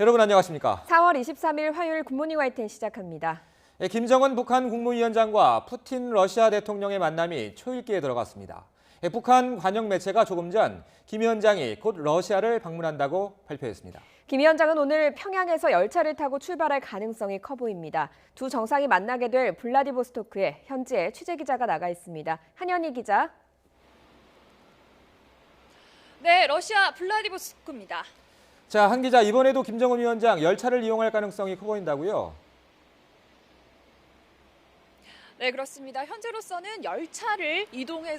여러분 안녕하십니까? 4월 23일 화요일 굿모닝 YTN 시작합니다. 김정은 북한 국무위원장과 푸틴 러시아 대통령의 만남이 초읽기에 들어갔습니다. 북한 관영 매체가 조금 전 김 위원장이 곧 러시아를 방문한다고 발표했습니다. 김 위원장은 오늘 평양에서 열차를 타고 출발할 가능성이 커 보입니다. 두 정상이 만나게 될 블라디보스토크에 현지에 취재기자가 나가 있습니다. 한현희 기자. 네, 러시아 블라디보스토크입니다. 자, 한 기자, 이번에도 김정은 위원장 열차를 이용할 가능성이 커 보인다고요? 네, 그렇습니다. 현재로서는 열차를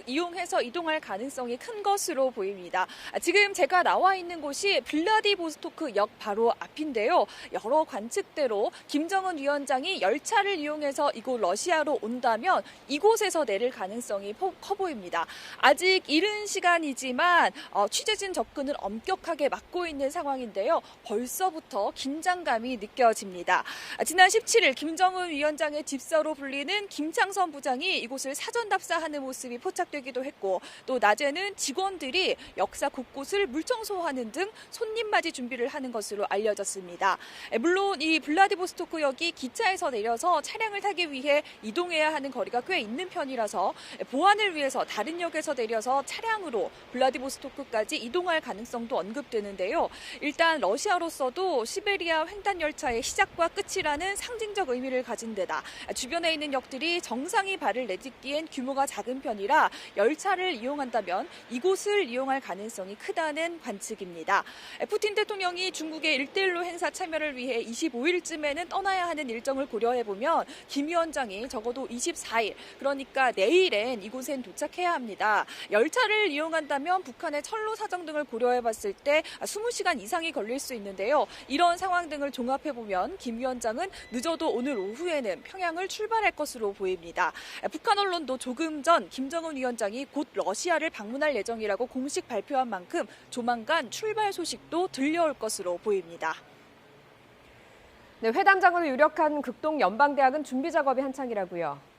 이용해서 이동할 가능성이 큰 것으로 보입니다. 지금 제가 나와 있는 곳이 블라디보스토크 역 바로 앞인데요. 여러 관측대로 김정은 위원장이 열차를 이용해서 이곳 러시아로 온다면 이곳에서 내릴 가능성이 커 보입니다. 아직 이른 시간이지만 취재진 접근을 엄격하게 막고 있는 상황인데요. 벌써부터 긴장감이 느껴집니다. 지난 17일 김정은 위원장의 집사로 불리는 김창선 부장이 이곳을 사전 답사하는 모습이 포착되기도 했고, 또 낮에는 직원들이 역사 곳곳을 물청소하는 등 손님 맞이 준비를 하는 것으로 알려졌습니다. 물론 이 블라디보스토크역이 기차에서 내려서 차량을 타기 위해 이동해야 하는 거리가 꽤 있는 편이라서 보안을 위해서 다른 역에서 내려서 차량으로 블라디보스토크까지 이동할 가능성도 언급되는데요. 일단 러시아로서도 시베리아 횡단 열차의 시작과 끝이라는 상징적 의미를 가진 데다 주변에 있는 역들이 정상이 발을 내딛기엔 규모가 작은 편이라 열차를 이용한다면 이곳을 이용할 가능성이 크다는 관측입니다. 푸틴 대통령이 중국의 1대1로 행사 참여를 위해 25일쯤에는 떠나야 하는 일정을 고려해보면 김 위원장이 적어도 24일, 그러니까 내일엔 이곳엔 도착해야 합니다. 열차를 이용한다면 북한의 철로 사정 등을 고려해봤을 때 20시간 이상이 걸릴 수 있는데요. 이런 상황 등을 종합해보면 김 위원장은 늦어도 오늘 오후에는 평양을 출발할 것으로 보입니다. 북한 언론도 조금 전 김정은 위원장이 곧 러시아를 방문할 예정이라고 공식 발표한 만큼 조만간 출발 소식도 들려올 것으로 보입니다. 네, 회담장으로 유력한 극동 연방대학은 준비 작업이 한창이라고요.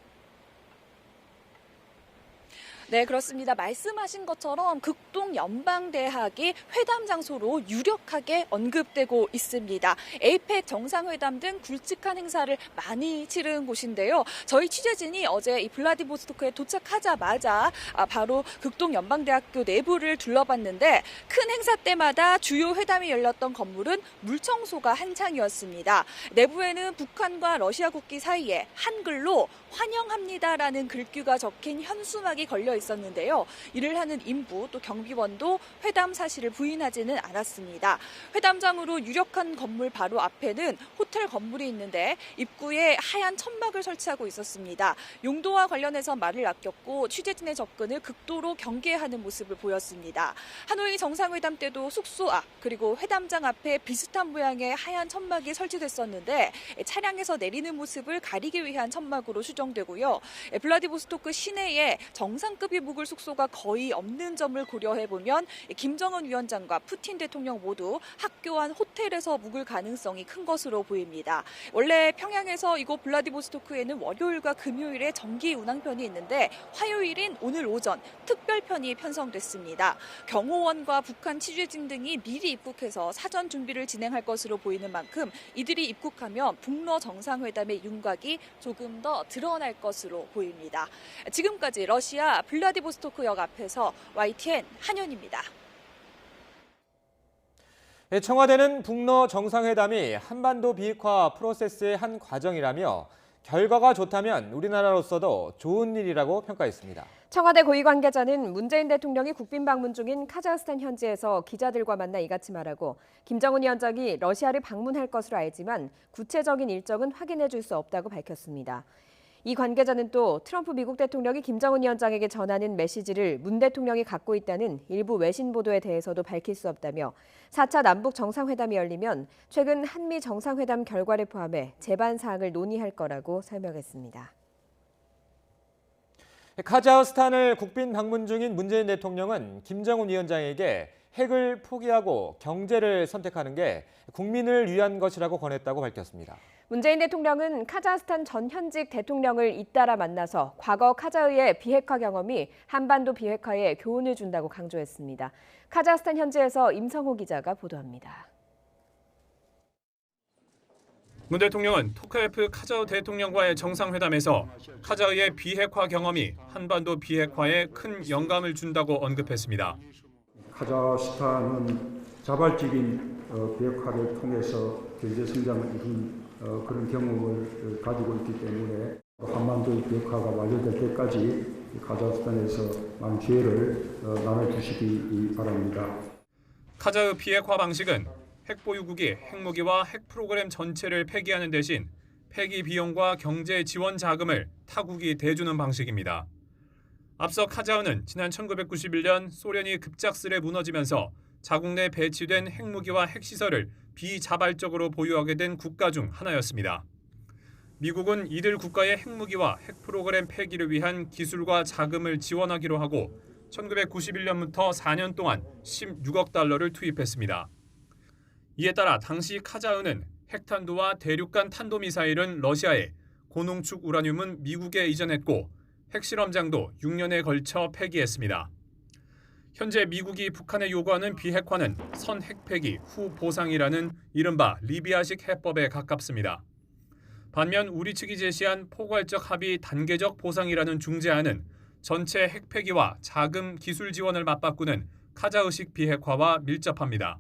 네, 그렇습니다. 말씀하신 것처럼 극동 연방대학이 회담 장소로 유력하게 언급되고 있습니다. 에이펙 정상회담 등 굵직한 행사를 많이 치른 곳인데요. 저희 취재진이 어제 이 블라디보스토크에 도착하자마자 바로 극동 연방대학교 내부를 둘러봤는데 큰 행사 때마다 주요 회담이 열렸던 건물은 물청소가 한창이었습니다. 내부에는 북한과 러시아 국기 사이에 한글로 환영합니다라는 글귀가 적힌 현수막이 걸려 있었는데요. 이를 하는 인부 또 경비원도 회담 사실을 부인하지는 않았습니다. 회담장으로 유력한 건물 바로 앞에는 호텔 건물이 있는데 입구에 하얀 천막을 설치하고 있었습니다. 용도와 관련해서 말을 아꼈고 취재진의 접근을 극도로 경계하는 모습을 보였습니다. 하노이 정상회담 때도 숙소 앞 그리고 회담장 앞에 비슷한 모양의 하얀 천막이 설치됐었는데 차량에서 내리는 모습을 가리기 위한 천막으로 추정되고요. 블라디보스토크 시내에 정상급이 묵을 숙소가 거의 없는 점을 고려해보면 김정은 위원장과 푸틴 대통령 모두 학교 안 호텔에서 묵을 가능성이 큰 것으로 보입니다. 원래 평양에서 이곳 블라디보스토크에는 월요일과 금요일에 정기 운항편이 있는데 화요일인 오늘 오전 특별편이 편성됐습니다. 경호원과 북한 취재진 등이 미리 입국해서 사전 준비를 진행할 것으로 보이는 만큼 이들이 입국하면 북러 정상회담의 윤곽이 조금 더 드러날 것으로 보입니다. 지금까지 러시아 블라디보스토크역 앞에서 YTN 한현입니다. 청와대는 북러 정상회담이 한반도 비핵화 프로세스의 한 과정이라며 결과가 좋다면 우리나라로서도 좋은 일이라고 평가했습니다. 청와대 고위 관계자는 문재인 대통령이 국빈 방문 중인 카자흐스탄 현지에서 기자들과 만나 이같이 말하고 김정은 위원장이 러시아를 방문할 것으로 알지만 구체적인 일정은 확인해 줄 수 없다고 밝혔습니다. 이 관계자는 또 트럼프 미국 대통령이 김정은 위원장에게 전하는 메시지를 문 대통령이 갖고 있다는 일부 외신 보도에 대해서도 밝힐 수 없다며 4차 남북 정상회담이 열리면 최근 한미 정상회담 결과를 포함해 제반 사항을 논의할 거라고 설명했습니다. 카자흐스탄을 국빈 방문 중인 문재인 대통령은 김정은 위원장에게 핵을 포기하고 경제를 선택하는 게 국민을 위한 것이라고 권했다고 밝혔습니다. 문재인 대통령은 카자흐스탄 전 현직 대통령을 잇따라 만나서 과거 카자흐의 비핵화 경험이 한반도 비핵화에 교훈을 준다고 강조했습니다. 카자흐스탄 현지에서 임성호 기자가 보도합니다. 문 대통령은 토카예프 카자흐 대통령과의 정상회담에서 카자흐의 비핵화 경험이 한반도 비핵화에 큰 영감을 준다고 언급했습니다. 카자흐스탄은 자발적인 비핵화를 통해서 경제 성장을 이룬 그런 경험을 가지고 있기 때문에 한반도의 비핵화가 완료될 때까지 카자흐스탄에서 많은 기회를 나눠주시기 바랍니다. 카자흐 비핵화 방식은 핵 보유국이 핵무기와 핵 프로그램 전체를 폐기하는 대신 폐기 비용과 경제 지원 자금을 타국이 대주는 방식입니다. 앞서 카자흐는 지난 1991년 소련이 급작스레 무너지면서 자국 내 배치된 핵무기와 핵시설을 비자발적으로 보유하게 된 국가 중 하나였습니다. 미국은 이들 국가의 핵무기와 핵 프로그램 폐기를 위한 기술과 자금을 지원하기로 하고 1991년부터 4년 동안 16억 달러를 투입했습니다. 이에 따라 당시 카자흐는 핵탄두와 대륙간 탄도미사일은 러시아에, 고농축 우라늄은 미국에 이전했고 핵실험장도 6년에 걸쳐 폐기했습니다. 현재 미국이 북한에 요구하는 비핵화는 선 핵폐기 후 보상이라는 이른바 리비아식 해법에 가깝습니다. 반면 우리 측이 제시한 포괄적 합의 단계적 보상이라는 중재안은 전체 핵폐기와 자금 기술 지원을 맞바꾸는 카자흐식 비핵화와 밀접합니다.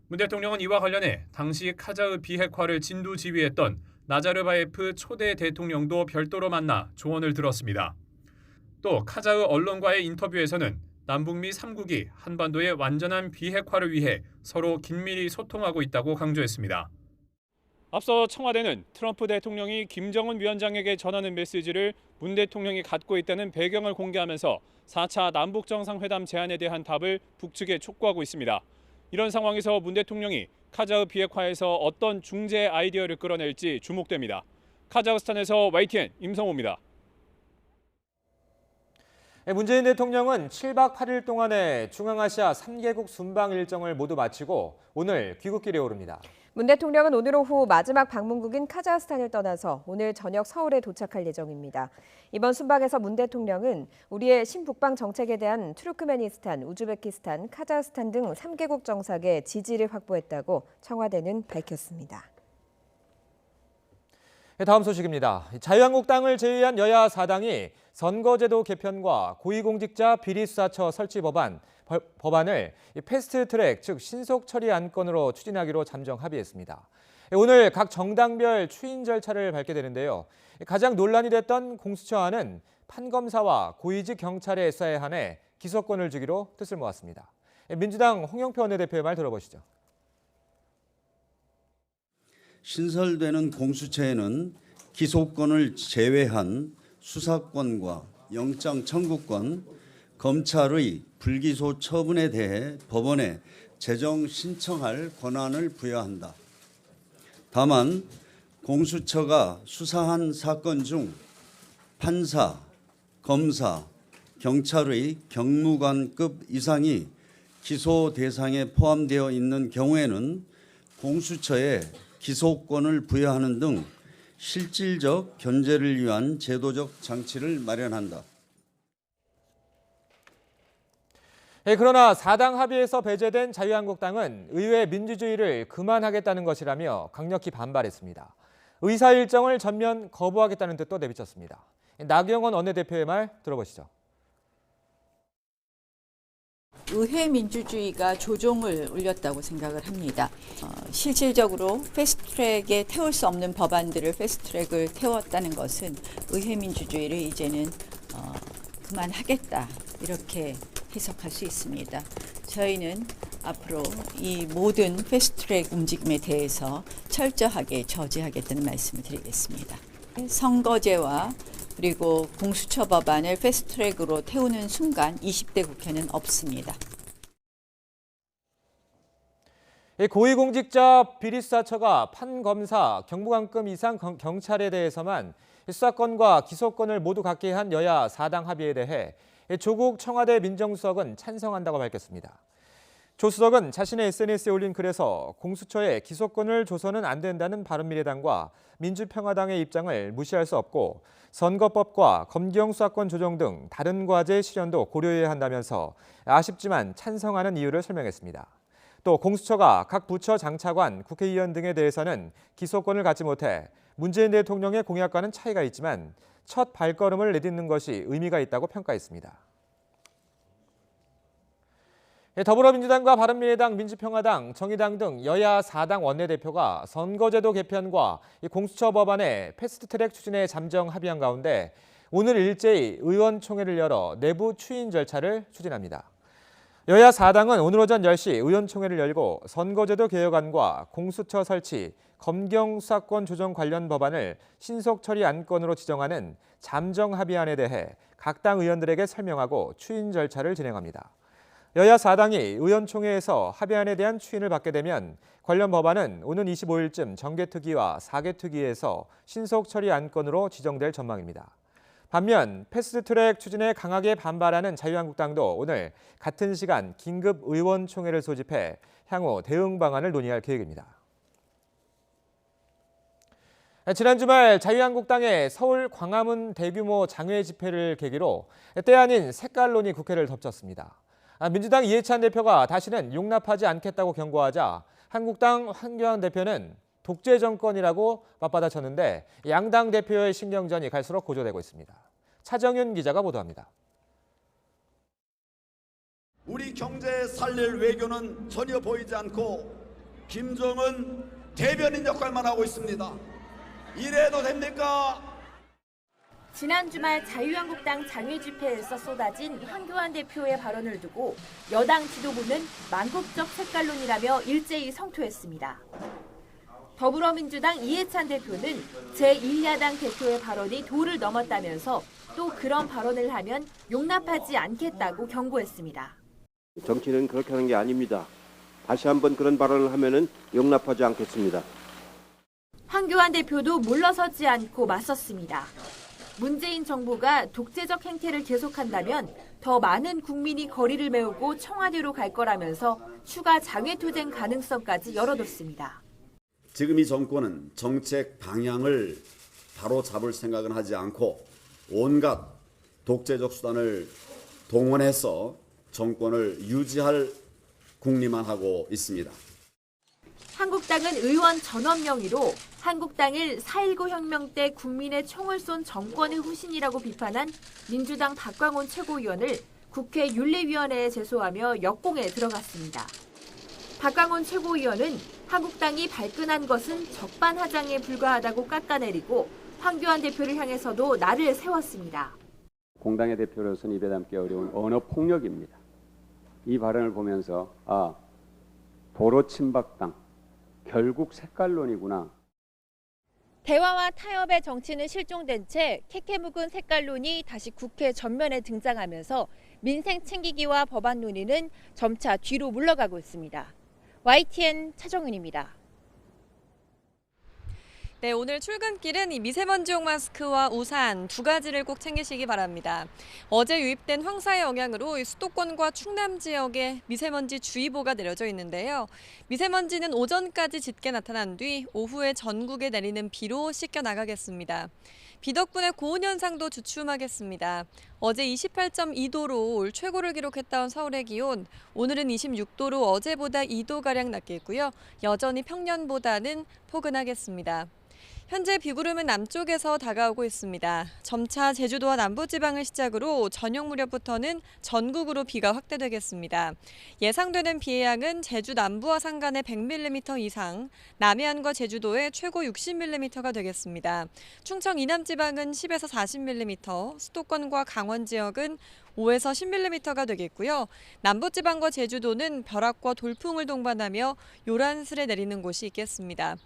문 대통령은 이와 관련해 당시 카자흐 비핵화를 진두지휘했던 나자르바예프 초대 대통령도 별도로 만나 조언을 들었습니다. 또 카자흐 언론과의 인터뷰에서는 남북미 3국이 한반도의 완전한 비핵화를 위해 서로 긴밀히 소통하고 있다고 강조했습니다. 앞서 청와대는 트럼프 대통령이 김정은 위원장에게 전하는 메시지를 문 대통령이 갖고 있다는 배경을 공개하면서 4차 남북정상회담 제안에 대한 답을 북측에 촉구하고 있습니다. 이런 상황에서 문 대통령이 카자흐 비핵화에서 어떤 중재 아이디어를 끌어낼지 주목됩니다. 카자흐스탄에서 YTN 임성호입니다. 문재인 대통령은 7박 8일 동안의 중앙아시아 3개국 순방 일정을 모두 마치고 오늘 귀국길에 오릅니다. 문 대통령은 오늘 오후 마지막 방문국인 카자흐스탄을 떠나서 오늘 저녁 서울에 도착할 예정입니다. 이번 순방에서 문 대통령은 우리의 신북방 정책에 대한 투르크메니스탄, 우즈베키스탄, 카자흐스탄 등 3개국 정상의 지지를 확보했다고 청와대는 밝혔습니다. 다음 소식입니다. 자유한국당을 제외한 여야 4당이 선거제도 개편과 고위공직자 비리수사처 설치 법안을 패스트트랙, 즉 신속 처리 안건으로 추진하기로 잠정 합의했습니다. 오늘 각 정당별 추인 절차를 밝게 되는데요. 가장 논란이 됐던 공수처안은 판검사와 고위직 경찰에 애써야 하네 기소권을 주기로 뜻을 모았습니다. 민주당 홍영표 원내대표의 말 들어보시죠. 신설되는 공수처에는 기소권을 제외한 수사권과 영장 청구권, 검찰의 불기소 처분에 대해 법원에 재정 신청할 권한을 부여한다. 다만 공수처가 수사한 사건 중 판사, 검사, 경찰의 경무관급 이상이 기소 대상에 포함되어 있는 경우에는 공수처에 기소권을 부여하는 등 실질적 견제를 위한 제도적 장치를 마련한다. 그러나 4당 합의에서 배제된 자유한국당은 의회 민주주의를 그만하겠다는 것이라며 강력히 반발했습니다. 의사 일정을 전면 거부하겠다는 뜻도 내비쳤습니다. 나경원 원내대표의 말 들어보시죠. 의회 민주주의가 조종을 울렸다고 생각을 합니다. 실질적으로 패스트트랙에 태울 수 없는 법안들을 패스트트랙을 태웠다는 것은 의회 민주주의를 이제는 그만하겠다 이렇게 해석할 수 있습니다. 저희는 앞으로 이 모든 패스트트랙 움직임에 대해서 철저하게 저지하겠다는 말씀을 드리겠습니다. 선거제와 그리고 공수처 법안을 패스트트랙으로 태우는 순간 20대 국회는 없습니다. 고위공직자 비리수사처가 판검사, 경무관급 이상 경찰에 대해서만 수사권과 기소권을 모두 갖게 한 여야 4당 합의에 대해 조국 청와대 민정수석은 찬성한다고 밝혔습니다. 조 수석은 자신의 SNS에 올린 글에서 공수처에 기소권을 줘서는 안 된다는 바른미래당과 민주평화당의 입장을 무시할 수 없고 선거법과 검경 수사권 조정 등 다른 과제 실현도 고려해야 한다면서 아쉽지만 찬성하는 이유를 설명했습니다. 또 공수처가 각 부처 장차관, 국회의원 등에 대해서는 기소권을 갖지 못해 문재인 대통령의 공약과는 차이가 있지만 첫 발걸음을 내딛는 것이 의미가 있다고 평가했습니다. 더불어민주당과 바른미래당, 민주평화당, 정의당 등 여야 4당 원내대표가 선거제도 개편과 공수처 법안의 패스트트랙 추진에 잠정 합의한 가운데 오늘 일제히 의원총회를 열어 내부 추인 절차를 추진합니다. 여야 4당은 오늘 오전 10시 의원총회를 열고 선거제도 개혁안과 공수처 설치, 검경 수사권 조정 관련 법안을 신속 처리 안건으로 지정하는 잠정 합의안에 대해 각 당 의원들에게 설명하고 추인 절차를 진행합니다. 여야 4당이 의원총회에서 합의안에 대한 추인을 받게 되면 관련 법안은 오는 25일쯤 정개특위와 사개특위에서 신속 처리 안건으로 지정될 전망입니다. 반면 패스트트랙 추진에 강하게 반발하는 자유한국당도 오늘 같은 시간 긴급 의원총회를 소집해 향후 대응 방안을 논의할 계획입니다. 지난 주말 자유한국당의 서울 광화문 대규모 장외 집회를 계기로 때 아닌 색깔론이 국회를 덮쳤습니다. 민주당 이해찬 대표가 다시는 용납하지 않겠다고 경고하자 한국당 황교안 대표는 독재 정권이라고 맞받아쳤는데 양당 대표의 신경전이 갈수록 고조되고 있습니다. 차정윤 기자가 보도합니다. 우리 경제 살릴 외교는 전혀 보이지 않고 김정은 대변인 역할만 하고 있습니다. 이래도 됩니까? 지난 주말 자유한국당 장외 집회에서 쏟아진 황교안 대표의 발언을 두고 여당 지도부는 만국적 색깔론이라며 일제히 성토했습니다. 더불어민주당 이해찬 대표는 제1야당 대표의 발언이 도를 넘었다면서 또 그런 발언을 하면 용납하지 않겠다고 경고했습니다. 정치는 그렇게 하는 게 아닙니다. 다시 한번 그런 발언을 하면은 용납하지 않겠습니다. 황교안 대표도 물러서지 않고 맞섰습니다. 문재인 정부가 독재적 행태를 계속한다면 더 많은 국민이 거리를 메우고 청와대로 갈 거라면서 추가 장외투쟁 가능성까지 열어뒀습니다. 지금 이 정권은 정책 방향을 바로 잡을 생각은 하지 않고 온갖 독재적 수단을 동원해서 정권을 유지할 궁리만 하고 있습니다. 한국당은 의원 전원 명의로 한국당을 4.19 혁명 때 국민의 총을 쏜 정권의 후신이라고 비판한 민주당 박광온 최고위원을 국회 윤리위원회에 제소하며 역공에 들어갔습니다. 박광온 최고위원은 한국당이 발끈한 것은 적반하장에 불과하다고 깎아내리고 황교안 대표를 향해서도 날을 세웠습니다. 공당의 대표로서는 입에 담기 어려운 언어 폭력입니다. 이 발언을 보면서 도로 친박당, 결국 색깔론이구나. 대화와 타협의 정치는 실종된 채 캐캐 묵은 색깔론이 다시 국회 전면에 등장하면서 민생 챙기기와 법안 논의는 점차 뒤로 물러가고 있습니다. YTN 차정은입니다. 네, 오늘 출근길은 이 미세먼지용 마스크와 우산 두 가지를 꼭 챙기시기 바랍니다. 어제 유입된 황사의 영향으로 수도권과 충남 지역에 미세먼지 주의보가 내려져 있는데요. 미세먼지는 오전까지 짙게 나타난 뒤 오후에 전국에 내리는 비로 씻겨 나가겠습니다. 비 덕분에 고온 현상도 주춤하겠습니다. 어제 28.2도로 올 최고를 기록했던 서울의 기온, 오늘은 26도로 어제보다 2도가량 낮겠고요. 여전히 평년보다는 포근하겠습니다. 현재 비구름은 남쪽에서 다가오고 있습니다. 점차 제주도와 남부지방을 시작으로 저녁 무렵부터는 전국으로 비가 확대되겠습니다. 예상되는 비의 양은 제주 남부와 산간에 100mm 이상, 남해안과 제주도에 최고 60mm가 되겠습니다. 충청 이남지방은 10에서 40mm, 수도권과 강원 지역은 5에서 10mm가 되겠고요. 남부지방과 제주도는 벼락과 돌풍을 동반하며 요란스레 내리는 곳이 있겠습니다.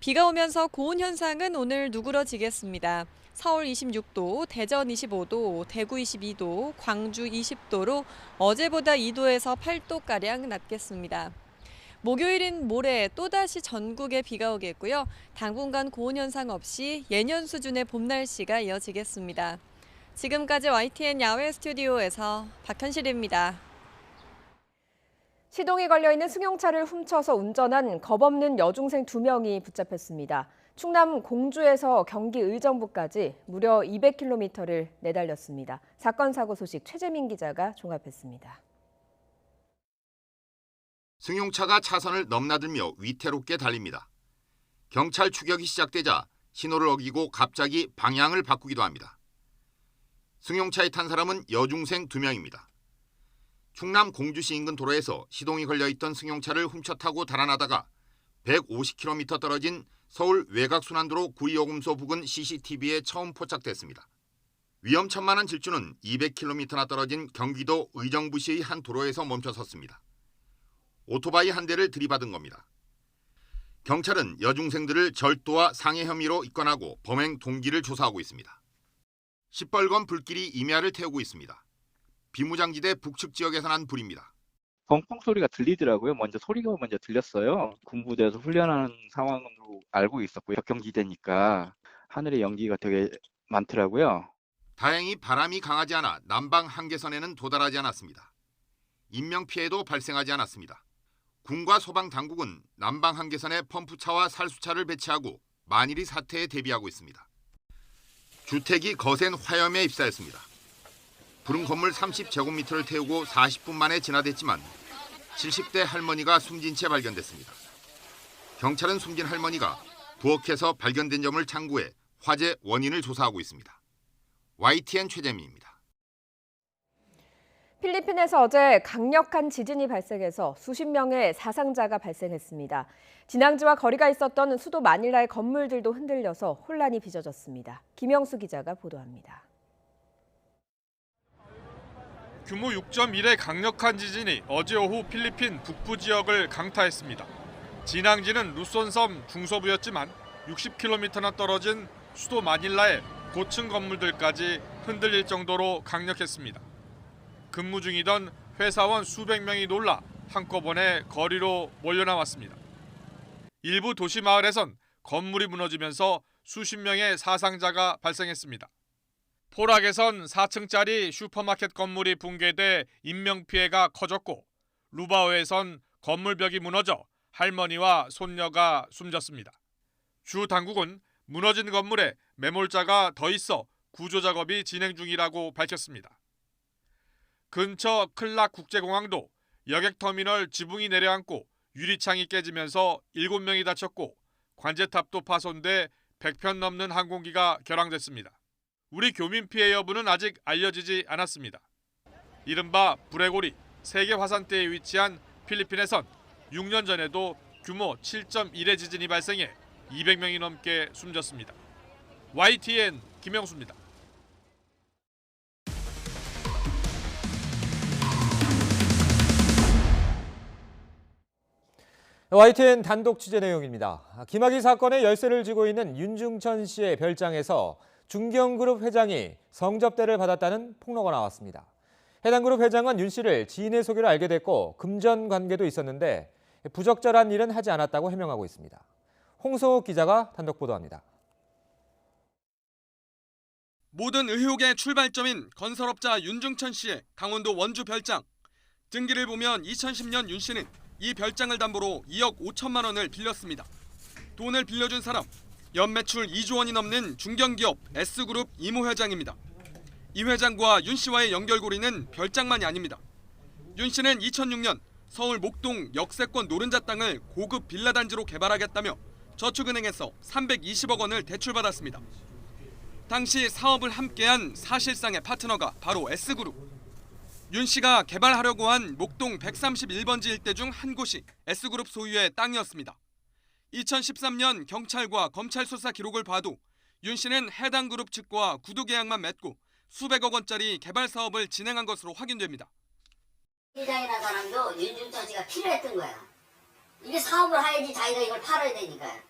비가 오면서 고온 현상은 오늘 누그러지겠습니다. 서울 26도, 대전 25도, 대구 22도, 광주 20도로 어제보다 2도에서 8도가량 낮겠습니다. 목요일인 모레 또다시 전국에 비가 오겠고요. 당분간 고온 현상 없이 예년 수준의 봄 날씨가 이어지겠습니다. 지금까지 YTN 야외 스튜디오에서 박현실입니다. 시동이 걸려있는 승용차를 훔쳐서 운전한 겁없는 여중생 2명이 붙잡혔습니다. 충남 공주에서 경기 의정부까지 무려 200km를 내달렸습니다. 사건 사고 소식 최재민 기자가 종합했습니다. 승용차가 차선을 넘나들며 위태롭게 달립니다. 경찰 추격이 시작되자 신호를 어기고 갑자기 방향을 바꾸기도 합니다. 승용차에 탄 사람은 여중생 2명입니다. 충남 공주시 인근 도로에서 시동이 걸려있던 승용차를 훔쳐 타고 달아나다가 150km 떨어진 서울 외곽순환도로 구리요금소 부근 CCTV에 처음 포착됐습니다. 위험천만한 질주는 200km나 떨어진 경기도 의정부시의 한 도로에서 멈춰섰습니다. 오토바이 한 대를 들이받은 겁니다. 경찰은 여중생들을 절도와 상해 혐의로 입건하고 범행 동기를 조사하고 있습니다. 시뻘건 불길이 임야를 태우고 있습니다. 비무장지대 북측 지역에서 난 불입니다. 펑펑 소리가 들리더라고요. 소리가 먼저 들렸어요. 군부대에서 훈련하는 상황으로 알고 있었고요. 격경지대니까 하늘에 연기가 되게 많더라고요. 다행히 바람이 강하지 않아 남방 한계선에는 도달하지 않았습니다. 인명피해도 발생하지 않았습니다. 군과 소방당국은 남방 한계선에 펌프차와 살수차를 배치하고 만일의 사태에 대비하고 있습니다. 주택이 거센 화염에 입사했습니다. 불은 건물 30제곱미터를 태우고 40분 만에 진화됐지만 70대 할머니가 숨진 채 발견됐습니다. 경찰은 숨진 할머니가 부엌에서 발견된 점을 참고해 화재 원인을 조사하고 있습니다. YTN 최재민입니다. 필리핀에서 어제 강력한 지진이 발생해서 수십 명의 사상자가 발생했습니다. 진앙지와 거리가 있었던 수도 마닐라의 건물들도 흔들려서 혼란이 빚어졌습니다. 김영수 기자가 보도합니다. 규모 6.1의 강력한 지진이 어제 오후 필리핀 북부 지역을 강타했습니다. 진앙지는 루손섬 중서부였지만 60km나 떨어진 수도 마닐라의 고층 건물들까지 흔들릴 정도로 강력했습니다. 근무 중이던 회사원 수백 명이 놀라 한꺼번에 거리로 몰려나왔습니다. 일부 도시 마을에선 건물이 무너지면서 수십 명의 사상자가 발생했습니다. 포락에선 4층짜리 슈퍼마켓 건물이 붕괴돼 인명피해가 커졌고 루바오에선 건물벽이 무너져 할머니와 손녀가 숨졌습니다. 주 당국은 무너진 건물에 매몰자가 더 있어 구조작업이 진행 중이라고 밝혔습니다. 근처 클락 국제공항도 여객터미널 지붕이 내려앉고 유리창이 깨지면서 7명이 다쳤고 관제탑도 파손돼 100편 넘는 항공기가 결항됐습니다. 우리 교민 피해 여부는 아직 알려지지 않았습니다. 이른바 브레고리 세계 화산대에 위치한 필리핀에선 6년 전에도 규모 7.1의 지진이 발생해 200명이 넘게 숨졌습니다. YTN 김영수입니다. YTN 단독 취재 내용입니다. 김학의 사건의 열쇠를 쥐고 있는 윤중천 씨의 별장에서 중경그룹 회장이 성접대를 받았다는 폭로가 나왔습니다. 해당 그룹 회장은 윤 씨를 지인의 소개로 알게 됐고 금전 관계도 있었는데 부적절한 일은 하지 않았다고 해명하고 있습니다. 홍소욱 기자가 단독 보도합니다. 모든 의혹의 출발점인 건설업자 윤중천 씨의 강원도 원주 별장. 등기를 보면 2010년 윤 씨는 이 별장을 담보로 2억 5천만 원을 빌렸습니다. 돈을 빌려준 사람, 연매출 2조 원이 넘는 중견기업 S그룹 이모 회장입니다. 이 회장과 윤 씨와의 연결고리는 별장만이 아닙니다. 윤 씨는 2006년 서울 목동 역세권 노른자 땅을 고급 빌라 단지로 개발하겠다며 저축은행에서 320억 원을 대출받았습니다. 당시 사업을 함께한 사실상의 파트너가 바로 S그룹. 윤 씨가 개발하려고 한 목동 131번지 일대 중 한 곳이 S그룹 소유의 땅이었습니다. 2013년 경찰과 검찰 수사 기록을 봐도 윤 씨는 해당 그룹 측과 구두 계약만 맺고 수백억 원짜리 개발 사업을 진행한 것으로 확인됩니다. 회장이라는 사람도 윤중천 씨가 필요했던 거야. 이게 사업을 해야지 자기가 이걸 팔아야 되니까요.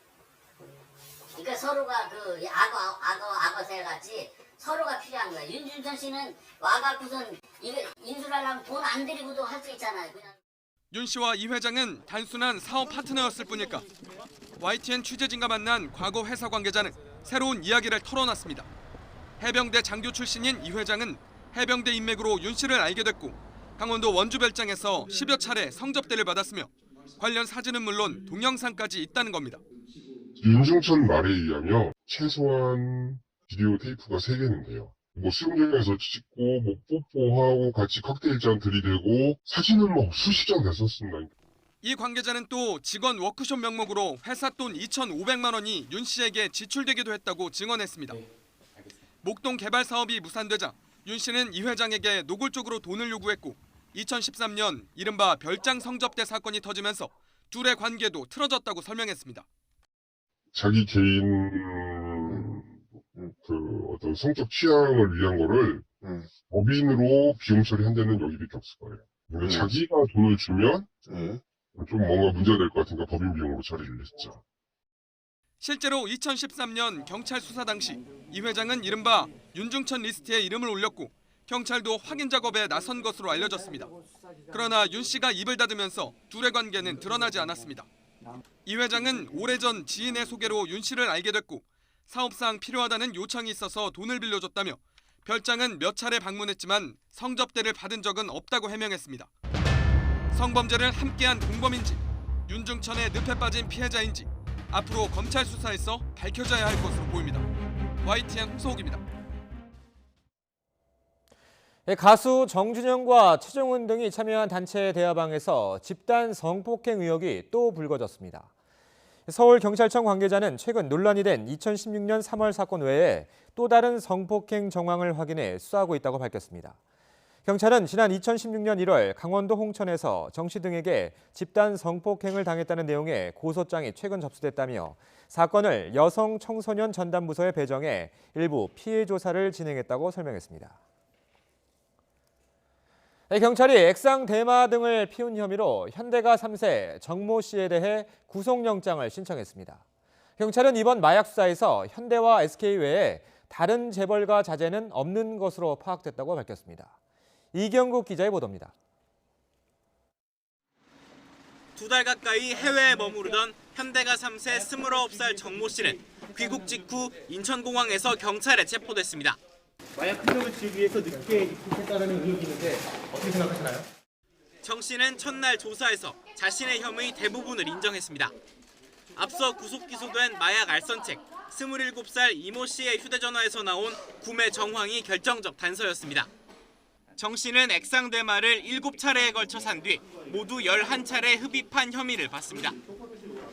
그러니까 서로가 그 악어새 같이 서로가 필요한 거야. 윤중천 씨는 와갖고선 이거 인수하려면 돈 안 들이고도 할 수 있잖아요. 그냥. 윤 씨와 이 회장은 단순한 사업 파트너였을 뿐일까? YTN 취재진과 만난 과거 회사 관계자는 새로운 이야기를 털어놨습니다. 해병대 장교 출신인 이 회장은 해병대 인맥으로 윤 씨를 알게 됐고 강원도 원주 별장에서 10여 차례 성접대를 받았으며 관련 사진은 물론 동영상까지 있다는 겁니다. 윤중천 말에 의하면 최소한 비디오 테이프가 3개는데요. 수영장에서 찍고 뽀뽀하고 같이 칵테일 잔 들이대고 사진은 수십 장 됐었습니다. 이 관계자는 또 직원 워크숍 명목으로 회사 돈 2,500만 원이 윤 씨에게 지출되기도 했다고 증언했습니다. 목동 개발 사업이 무산되자 윤 씨는 이 회장에게 노골적으로 돈을 요구했고 2013년 이른바 별장 성접대 사건이 터지면서 둘의 관계도 틀어졌다고 설명했습니다. 자기 개인 어떤 성적 취향을 위한 거를 법인으로 비용 처리한다는 여기밖에 없을 거예요. 그러니까 자기가 돈을 주면 좀 뭔가 문제가 될 것 같으니까 법인 비용으로 처리를 했죠. 실제로 2013년 경찰 수사 당시 이 회장은 이른바 윤중천 리스트에 이름을 올렸고 경찰도 확인 작업에 나선 것으로 알려졌습니다. 그러나 윤 씨가 입을 닫으면서 둘의 관계는 드러나지 않았습니다. 이 회장은 오래전 지인의 소개로 윤 씨를 알게 됐고 사업상 필요하다는 요청이 있어서 돈을 빌려줬다며 별장은 몇 차례 방문했지만 성접대를 받은 적은 없다고 해명했습니다. 성범죄를 함께한 공범인지 윤중천의 늪에 빠진 피해자인지 앞으로 검찰 수사에서 밝혀져야 할 것으로 보입니다. YTN 홍서욱입니다. 가수 정준영과 최정훈 등이 참여한 단체 대화방에서 집단 성폭행 의혹이 또 불거졌습니다. 서울경찰청 관계자는 최근 논란이 된 2016년 3월 사건 외에 또 다른 성폭행 정황을 확인해 수사하고 있다고 밝혔습니다. 경찰은 지난 2016년 1월 강원도 홍천에서 정 씨 등에게 집단 성폭행을 당했다는 내용의 고소장이 최근 접수됐다며 사건을 여성 청소년 전담부서에 배정해 일부 피해 조사를 진행했다고 설명했습니다. 경찰이 액상 대마 등을 피운 혐의로 현대가 3세 정모 씨에 대해 구속영장을 신청했습니다. 경찰은 이번 마약 수사에서 현대와 SK 외에 다른 재벌가 자재는 없는 것으로 파악됐다고 밝혔습니다. 이경국 기자의 보도입니다. 2달 가까이 해외에 머무르던 현대가 3세 29살 정모 씨는 귀국 직후 인천공항에서 경찰에 체포됐습니다. 마약 흔적을 지우기 위해서 늦게 입국했다는 의혹이 있는데 어떻게 생각하시나요? 정 씨는 첫날 조사에서 자신의 혐의 대부분을 인정했습니다. 앞서 구속 기소된 마약 알선책 27살 이모 씨의 휴대전화에서 나온 구매 정황이 결정적 단서였습니다. 정 씨는 액상 대마를 7차례에 걸쳐 산 뒤 모두 11차례 흡입한 혐의를 받습니다.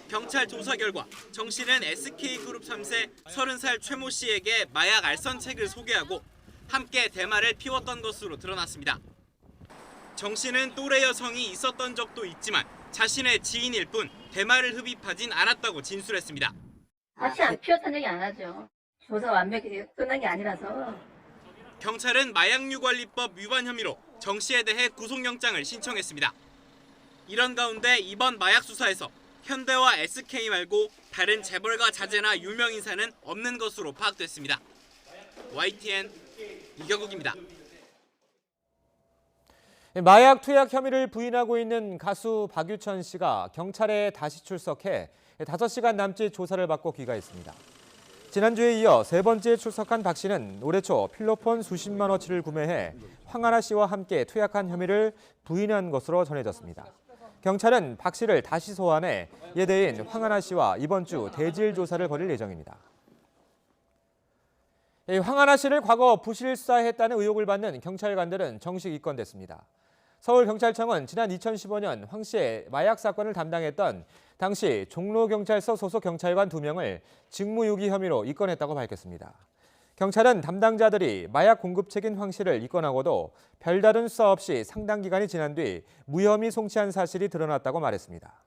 경찰 조사 결과 정 씨는 SK그룹 3세 30살 최모 씨에게 마약 알선책을 소개하고 함께 대마를 피웠던 것으로 드러났습니다. 정 씨는 또래 여성이 있었던 적도 있지만 자신의 지인일 뿐 대마를 흡입하진 않았다고 진술했습니다. 같이 안 피웠다는 얘기 안 하죠. 조사 완벽히 끝난 게 아니라서. 경찰은 마약류관리법 위반 혐의로 정 씨에 대해 구속영장을 신청했습니다. 이런 가운데 이번 마약 수사에서 현대와 SK 말고 다른 재벌가 자재나 유명 인사는 없는 것으로 파악됐습니다. YTN 이경국입니다. 마약 투약 혐의를 부인하고 있는 가수 박유천 씨가 경찰에 다시 출석해 5시간 남짓 조사를 받고 귀가했습니다. 지난주에 이어 세 번째 출석한 박 씨는 올해 초 필로폰 수십만 어치를 구매해 황하나 씨와 함께 투약한 혐의를 부인한 것으로 전해졌습니다. 경찰은 박 씨를 다시 소환해 예대인 황하나 씨와 이번 주 대질 조사를 벌일 예정입니다. 황하나 씨를 과거 부실 수사했다는 의혹을 받는 경찰관들은 정식 입건됐습니다. 서울경찰청은 지난 2015년 황 씨의 마약 사건을 담당했던 당시 종로경찰서 소속 경찰관 2명을 직무유기 혐의로 입건했다고 밝혔습니다. 경찰은 담당자들이 마약 공급책인 황 씨를 입건하고도 별다른 수사 없이 상당 기간이 지난 뒤 무혐의 송치한 사실이 드러났다고 말했습니다.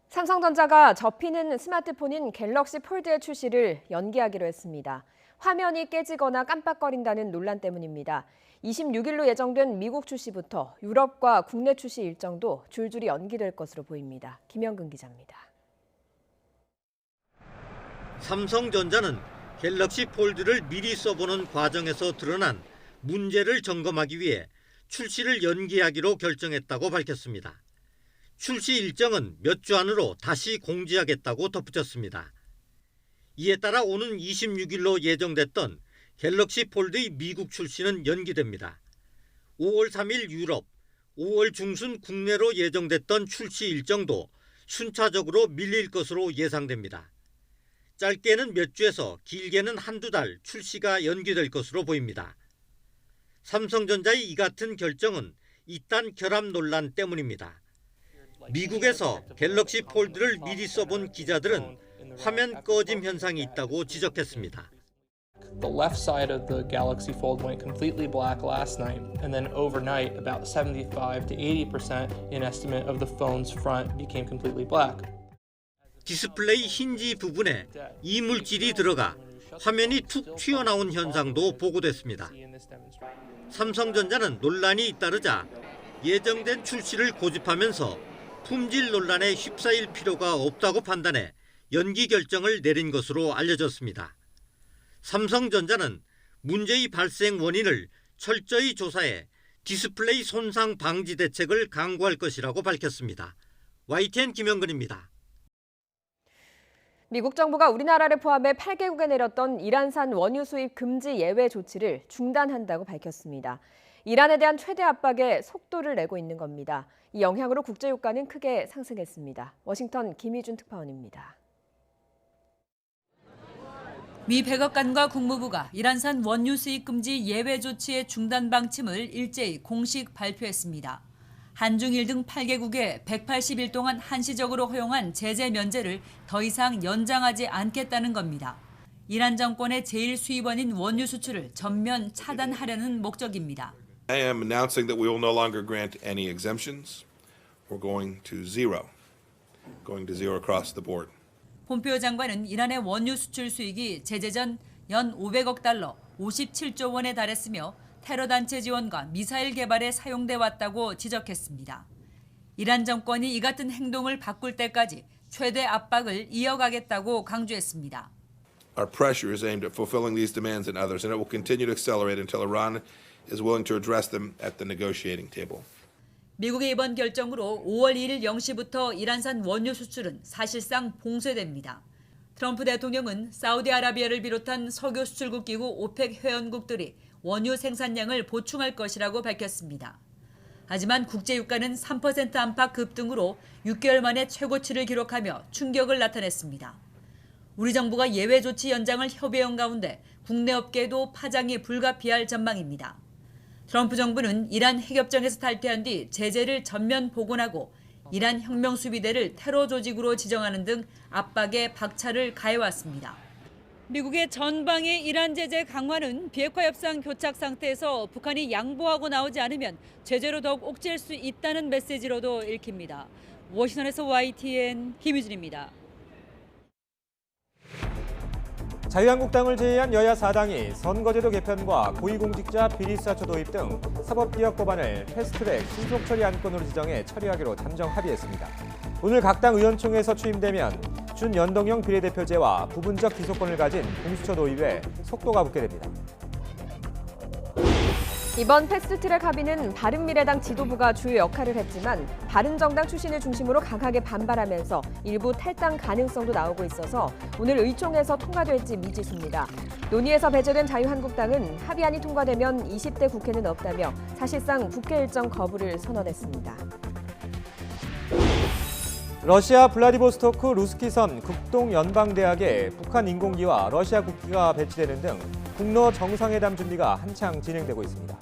삼성전자가 접히는 스마트폰인 갤럭시 폴드의 출시를 연기하기로 했습니다. 화면이 깨지거나 깜빡거린다는 논란 때문입니다. 26일로 예정된 미국 출시부터 유럽과 국내 출시 일정도 줄줄이 연기될 것으로 보입니다. 김영근 기자입니다. 삼성전자는 갤럭시 폴드를 미리 써보는 과정에서 드러난 문제를 점검하기 위해 출시를 연기하기로 결정했다고 밝혔습니다. 출시 일정은 몇 주 안으로 다시 공지하겠다고 덧붙였습니다. 이에 따라 오는 26일로 예정됐던 갤럭시 폴드의 미국 출시는 연기됩니다. 5월 3일 유럽, 5월 중순 국내로 예정됐던 출시 일정도 순차적으로 밀릴 것으로 예상됩니다. 짧게는 몇 주에서 길게는 한두 달 출시가 연기될 것으로 보입니다. 삼성전자의 이 같은 결정은 이딴 결함 논란 때문입니다. 미국에서 갤럭시 폴드를 미리 써본 기자들은 화면 꺼짐 현상이 있다고 지적했습니다. The left side of the Galaxy Fold went completely black last night, and then overnight, about 75 to 80% in estimate of the phone's front became completely black. 디스플레이 힌지 부분에 이물질이 들어가 화면이 툭 튀어나온 현상도 보고됐습니다. 삼성전자는 논란이 잇따르자 예정된 출시를 고집하면서 품질 논란에 휩싸일 필요가 없다고 판단해 연기 결정을 내린 것으로 알려졌습니다. 삼성전자는 문제의 발생 원인을 철저히 조사해 디스플레이 손상 방지 대책을 강구할 것이라고 밝혔습니다. YTN 김영근입니다. 미국 정부가 우리나라를 포함해 8개국에 내렸던 이란산 원유 수입 금지 예외 조치를 중단한다고 밝혔습니다. 이란에 대한 최대 압박에 속도를 내고 있는 겁니다. 이 영향으로 국제유가는 크게 상승했습니다. 워싱턴 김희준 특파원입니다. 미 백악관과 국무부가 이란산 원유 수입 금지 예외 조치의 중단 방침을 일제히 공식 발표했습니다. 한중일 등 8개국에 180일 동안 한시적으로 허용한 제재 면제를 더 이상 연장하지 않겠다는 겁니다. 이란 정권의 제일 수입원인 원유 수출을 전면 차단하려는 목적입니다. I am announcing that we will no longer grant any exemptions. We're going to zero across the board. 폼페오 장관은 이란의 원유 수출 수익이 제재 전 연 500억 달러, 57조 원에 달했으며 테러 단체 지원과 미사일 개발에 사용돼 왔다고 지적했습니다. 이란 정권이 이 같은 행동을 바꿀 때까지 최대 압박을 이어가겠다고 강조했습니다. Our pressure is aimed at fulfilling these demands and others, and it will continue to accelerate until Iran is willing to address them at the negotiating table. 미국의 이번 결정으로 5월 1일 0시부터 이란산 원유 수출은 사실상 봉쇄됩니다. 트럼프 대통령은 사우디아라비아를 비롯한 석유 수출국 기구 오펙 회원국들이 원유 생산량을 보충할 것이라고 밝혔습니다. 하지만 국제유가는 3% 안팎 급등으로 6개월 만에 최고치를 기록하며 충격을 나타냈습니다. 우리 정부가 예외 조치 연장을 협의해온 가운데 국내 업계도 파장이 불가피할 전망입니다. 트럼프 정부는 이란 핵협정에서 탈퇴한 뒤 제재를 전면 복원하고 이란 혁명수비대를 테러 조직으로 지정하는 등 압박에 박차를 가해왔습니다. 미국의 전방의 이란 제재 강화는 비핵화 협상 교착 상태에서 북한이 양보하고 나오지 않으면 제재로 더욱 옥죄일 수 있다는 메시지로도 읽힙니다. 워싱턴에서 YTN 김유진입니다. 자유한국당을 제외한 여야 4당이 선거제도 개편과 고위공직자 비리사초 도입 등 사법개혁 법안을 패스트트랙 신속 처리 안건으로 지정해 처리하기로 잠정 합의했습니다. 오늘 각 당 의원총회에서 추임되면 준연동형 비례대표제와 부분적 기소권을 가진 공수처 도입에 속도가 붙게 됩니다. 이번 패스트트랙 합의는 바른미래당 지도부가 주요 역할을 했지만 바른정당 출신을 중심으로 강하게 반발하면서 일부 탈당 가능성도 나오고 있어서 오늘 의총에서 통과될지 미지수입니다. 논의에서 배제된 자유한국당은 합의안이 통과되면 20대 국회는 없다며 사실상 국회 일정 거부를 선언했습니다. 러시아 블라디보스토크 루스키선 극동연방대학에 북한 인공기와 러시아 국기가 배치되는 등 북러 정상회담 준비가 한창 진행되고 있습니다.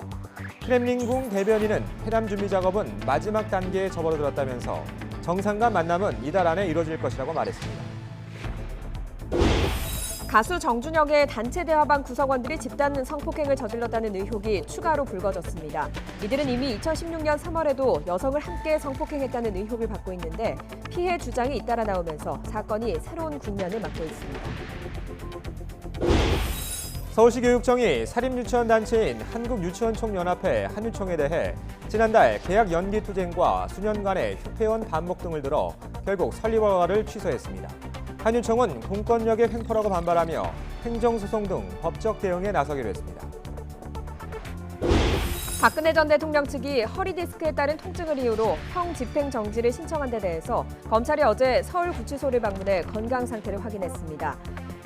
크렘린궁 대변인은 회담 준비 작업은 마지막 단계에 접어들었다면서 정상 간 만남은 이달 안에 이루어질 것이라고 말했습니다. 가수 정준영의 단체 대화방 구성원들이 집단 성폭행을 저질렀다는 의혹이 추가로 불거졌습니다. 이들은 이미 2016년 3월에도 여성을 함께 성폭행했다는 의혹을 받고 있는데 피해 주장이 잇따라 나오면서 사건이 새로운 국면을 맞고 있습니다. 서울시 교육청이 사립유치원 단체인 한국유치원총연합회 한유총에 대해 지난달 계약 연기 투쟁과 수년간의 휴폐원 반복 등을 들어 결국 설립 허가를 취소했습니다. 한유총은 공권력의 횡포라고 반발하며 행정소송 등 법적 대응에 나서기로 했습니다. 박근혜 전 대통령 측이 허리디스크에 따른 통증을 이유로 형 집행 정지를 신청한 데 대해서 검찰이 어제 서울구치소를 방문해 건강 상태를 확인했습니다.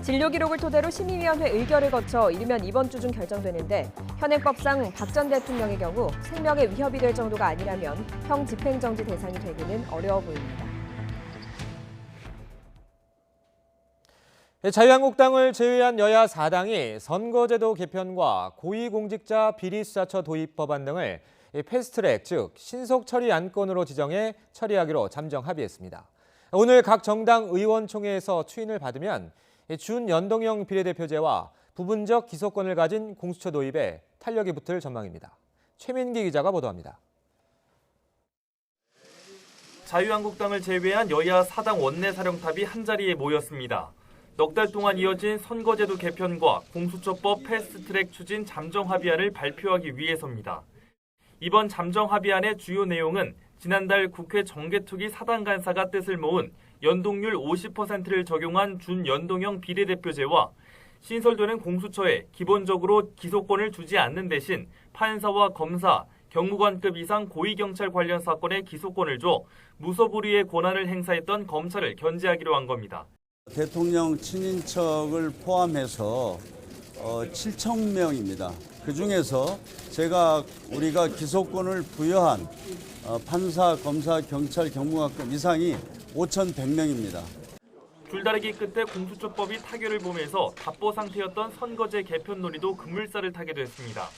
진료 기록을 토대로 심의위원회 의결을 거쳐 이르면 이번 주 중 결정되는데 현행법상 박 전 대통령의 경우 생명에 위협이 될 정도가 아니라면 형 집행 정지 대상이 되기는 어려워 보입니다. 자유한국당을 제외한 여야 4당이 선거제도 개편과 고위공직자 비리수사처 도입 법안 등을 패스트트랙, 즉 신속 처리 안건으로 지정해 처리하기로 잠정 합의했습니다. 오늘 각 정당 의원총회에서 추인을 받으면 준연동형 비례대표제와 부분적 기소권을 가진 공수처 도입에 탄력이 붙을 전망입니다. 최민기 기자가 보도합니다. 자유한국당을 제외한 여야 4당 원내사령탑이 한자리에 모였습니다. 넉 달 동안 이어진 선거제도 개편과 공수처법 패스트트랙 추진 잠정 합의안을 발표하기 위해서입니다. 이번 잠정 합의안의 주요 내용은 지난달 국회 정개특위 4당 간사가 뜻을 모은 연동률 50%를 적용한 준연동형 비례대표제와 신설되는 공수처에 기본적으로 기소권을 주지 않는 대신 판사와 검사, 경무관급 이상 고위경찰 관련 사건의 기소권을 줘 무소불위의 권한을 행사했던 검찰을 견제하기로 한 겁니다. 대통령 친인척을 포함해서 7,000명입니다. 그중에서 우리가 기소권을 부여한 판사, 검사, 경찰, 경무관급 이상이 5,100명입니다. 줄다리기 끝에 공수처법이 타결을 보면서 답보 상태였던 선거제 개편 논의도 급물살을 타게 됐습니다.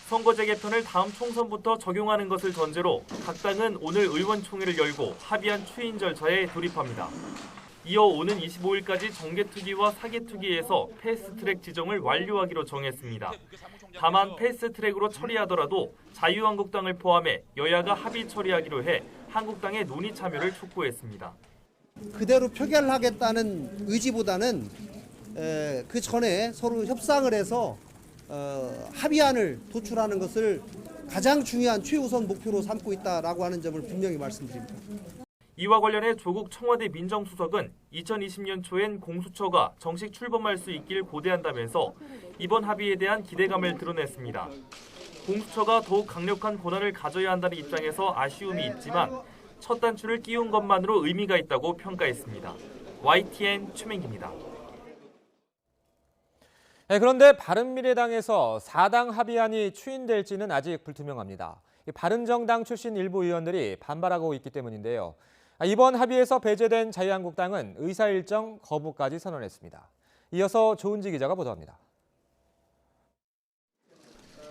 선거제 개편을 다음 총선부터 적용하는 것을 전제로 각 당은 오늘 의원총회를 열고 합의안 추인 절차에 돌입합니다. 이어 오는 25일까지 정개특위와 사개특위에서 패스트트랙 지정을 완료하기로 정했습니다. 다만 패스트트랙으로 처리하더라도 자유한국당을 포함해 여야가 합의 처리하기로 해 한국당의 논의 참여를 촉구했습니다. 그대로 표결하겠다는 의지보다는 그 전에 서로 협상을 해서 합의안을 도출하는 것을 가장 중요한 최우선 목표로 삼고 있다라고 하는 점을 분명히 말씀드립니다. 이와 관련해 조국 청와대 민정수석은 2020년 초엔 공수처가 정식 출범할 수 있길 고대한다면서 이번 합의에 대한 기대감을 드러냈습니다. 공수처가 더욱 강력한 권한을 가져야 한다는 입장에서 아쉬움이 있지만 첫 단추를 끼운 것만으로 의미가 있다고 평가했습니다. YTN 최민기입니다. 그런데 바른미래당에서 4당 합의안이 추인될지는 아직 불투명합니다. 바른정당 출신 일부 의원들이 반발하고 있기 때문인데요. 이번 합의에서 배제된 자유한국당은 의사일정 거부까지 선언했습니다. 이어서 조은지 기자가 보도합니다.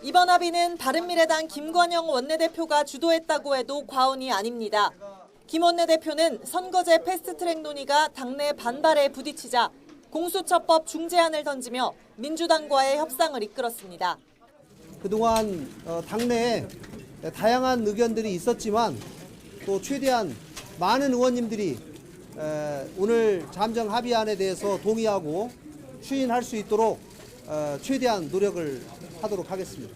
이번 합의는 바른미래당 김관영 원내대표가 주도했다고 해도 과언이 아닙니다. 김 원내대표는 선거제 패스트트랙 논의가 당내 반발에 부딪히자 공수처법 중재안을 던지며 민주당과의 협상을 이끌었습니다. 그동안 당내에 다양한 의견들이 있었지만 또 최대한 많은 의원님들이 오늘 잠정 합의안에 대해서 동의하고 추인할 수 있도록 최대한 노력을 하도록 하겠습니다.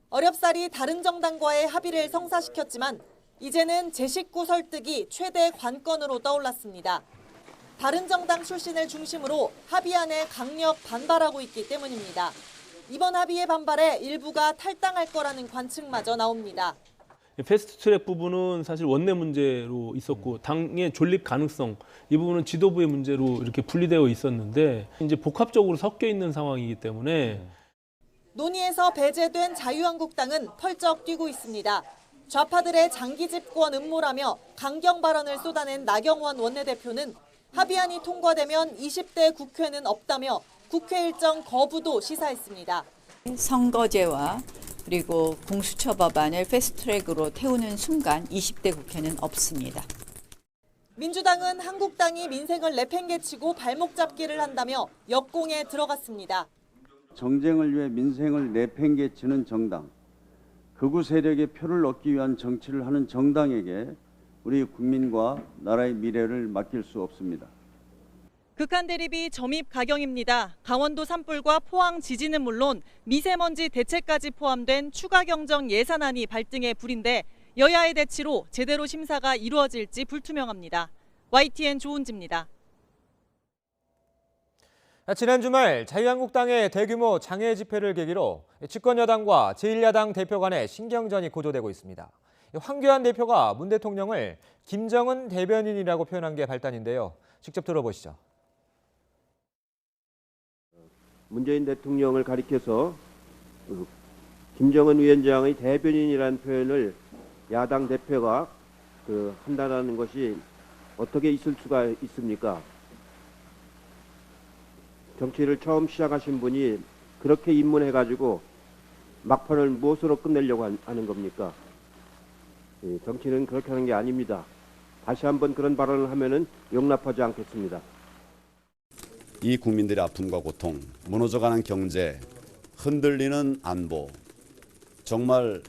어렵사리 다른 정당과의 합의를 성사시켰지만 이제는 제 식구 설득이 최대 관건으로 떠올랐습니다. 다른 정당 출신을 중심으로 합의안에 강력 반발하고 있기 때문입니다. 이번 합의의 반발에 일부가 탈당할 거라는 관측마저 나옵니다. 패스트트랙 부분은 사실 원내 문제로 있었고 당의 존립 가능성 이 부분은 지도부의 문제로 이렇게 분리되어 있었는데 이제 복합적으로 섞여 있는 상황이기 때문에 논의에서 배제된 자유한국당은 펄쩍 뛰고 있습니다. 좌파들의 장기 집권 음모라며 강경 발언을 쏟아낸 나경원 원내대표는 합의안이 통과되면 20대 국회는 없다며 국회 일정 거부도 시사했습니다. 선거제와 그리고 공수처 법안을 패스트트랙으로 태우는 순간 20대 국회는 없습니다. 민주당은 한국당이 민생을 내팽개치고 발목 잡기를 한다며 역공에 들어갔습니다. 정쟁을 위해 민생을 내팽개치는 정당, 극우 세력의 표를 얻기 위한 정치를 하는 정당에게 우리 국민과 나라의 미래를 맡길 수 없습니다. 극한 대립이 점입 가경입니다. 강원도 산불과 포항 지진은 물론 미세먼지 대책까지 포함된 추가 경정 예산안이 발등에 불인데 여야의 대치로 제대로 심사가 이루어질지 불투명합니다. YTN 조은지입니다. 지난 주말 자유한국당의 대규모 장애 집회를 계기로 집권 여당과 제1야당 대표 간의 신경전이 고조되고 있습니다. 황교안 대표가 문 대통령을 김정은 대변인이라고 표현한 게 발단인데요. 직접 들어보시죠. 문재인 대통령을 가리켜서 김정은 위원장의 대변인이라는 표현을 야당 대표가 한다는 것이 어떻게 있을 수가 있습니까? 정치를 처음 시작하신 분이 그렇게 입문해가지고 막판을 무엇으로 끝내려고 하는 겁니까? 정치는 그렇게 하는 게 아닙니다. 다시 한번 그런 발언을 하면은 용납하지 않겠습니다. 이 국민들의 아픔과 고통, 무너져가는 경제, 흔들리는 안보, 정말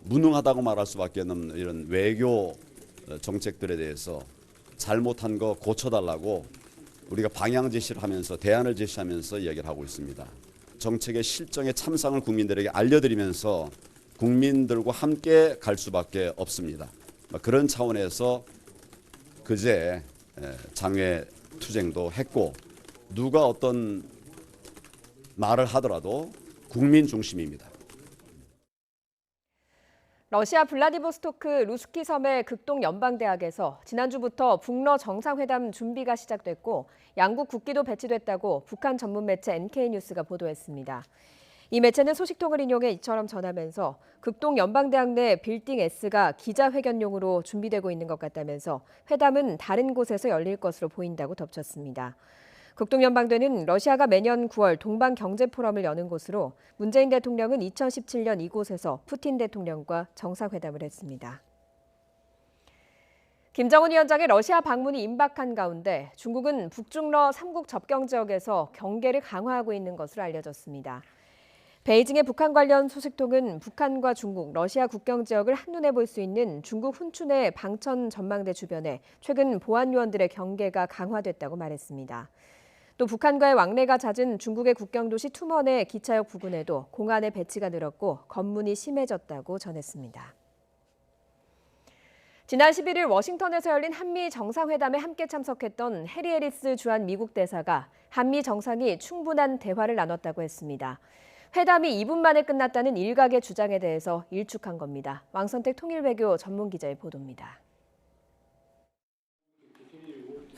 무능하다고 말할 수밖에 없는 이런 외교 정책들에 대해서 잘못한 거 고쳐달라고 우리가 방향 제시를 하면서 대안을 제시하면서 이야기를 하고 있습니다. 정책의 실정의 참상을 국민들에게 알려드리면서 국민들과 함께 갈 수밖에 없습니다. 그런 차원에서 그제 장외 투쟁도 했고 누가 어떤 말을 하더라도 국민 중심입니다. 러시아 블라디보스토크 루스키 섬의 극동 연방대학에서 지난주부터 북러 정상회담 준비가 시작됐고 양국 국기도 배치됐다고 북한 전문 매체 NK뉴스가 보도했습니다. 이 매체는 소식통을 인용해 이처럼 전하면서 극동 연방대학 내 빌딩 S가 기자회견용으로 준비되고 있는 것 같다면서 회담은 다른 곳에서 열릴 것으로 보인다고 덧붙였습니다. 극동연방대는 러시아가 매년 9월 동방경제포럼을 여는 곳으로 문재인 대통령은 2017년 이곳에서 푸틴 대통령과 정상회담을 했습니다. 김정은 위원장의 러시아 방문이 임박한 가운데 중국은 북중러 3국 접경 지역에서 경계를 강화하고 있는 것으로 알려졌습니다. 베이징의 북한 관련 소식통은 북한과 중국, 러시아 국경 지역을 한눈에 볼 수 있는 중국 훈춘의 방천 전망대 주변에 최근 보안요원들의 경계가 강화됐다고 말했습니다. 또 북한과의 왕래가 잦은 중국의 국경도시 투먼의 기차역 부근에도 공안의 배치가 늘었고 검문이 심해졌다고 전했습니다. 지난 11일 워싱턴에서 열린 한미 정상회담에 함께 참석했던 해리 해리스 주한 미국 대사가 한미 정상이 충분한 대화를 나눴다고 했습니다. 회담이 2분 만에 끝났다는 일각의 주장에 대해서 일축한 겁니다. 왕선택 통일외교 전문기자의 보도입니다.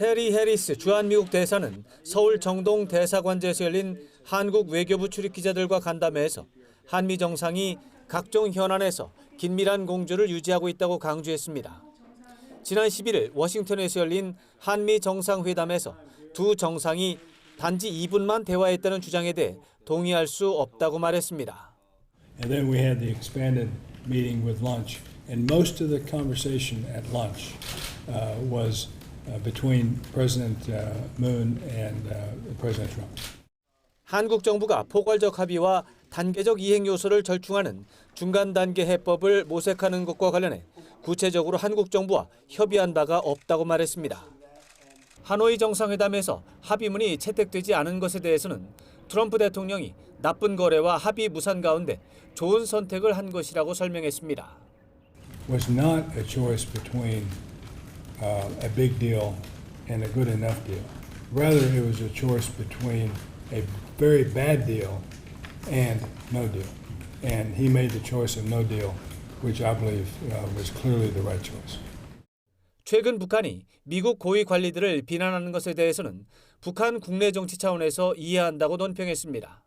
해리 해리스 주한미국 대사는 서울 정동 대사관제에서 열린 한국 외교부 출입 기자들과 간담회에서 한미 정상이 각종 현안에서 긴밀한 공조를 유지하고 있다고 강조했습니다. 지난 11일 워싱턴에서 열린 한미 정상회담에서 두 정상이 단지 2분만 대화했다는 주장에 대해 동의할 수 없다고 말했습니다. And then we had the expanded meeting with lunch, and most of the conversation at lunch was between President Moon and President Trump. 한국 정부가 포괄적 합의와 단계적 이행 요소를 절충하는 중간 단계 해법을 모색하는 것과 관련해 구체적으로 한국 정부와 협의한 바가 없다고 말했습니다. 하노이 정상회담에서 합의문이 채택되지 않은 것에 대해서는 트럼프 대통령이 나쁜 거래와 합의 무산 가운데 좋은 선택을 한 것이라고 설명했습니다. Was not a choice between a big deal and a good enough deal. Rather, it was a choice between a very bad deal and no deal. And he made the choice of no deal, which I believe was clearly the right choice. 최근 북한이 미국 고위 관리들을 비난하는 것에 대해서는 북한 국내 정치 차원에서 이해한다고 논평했습니다.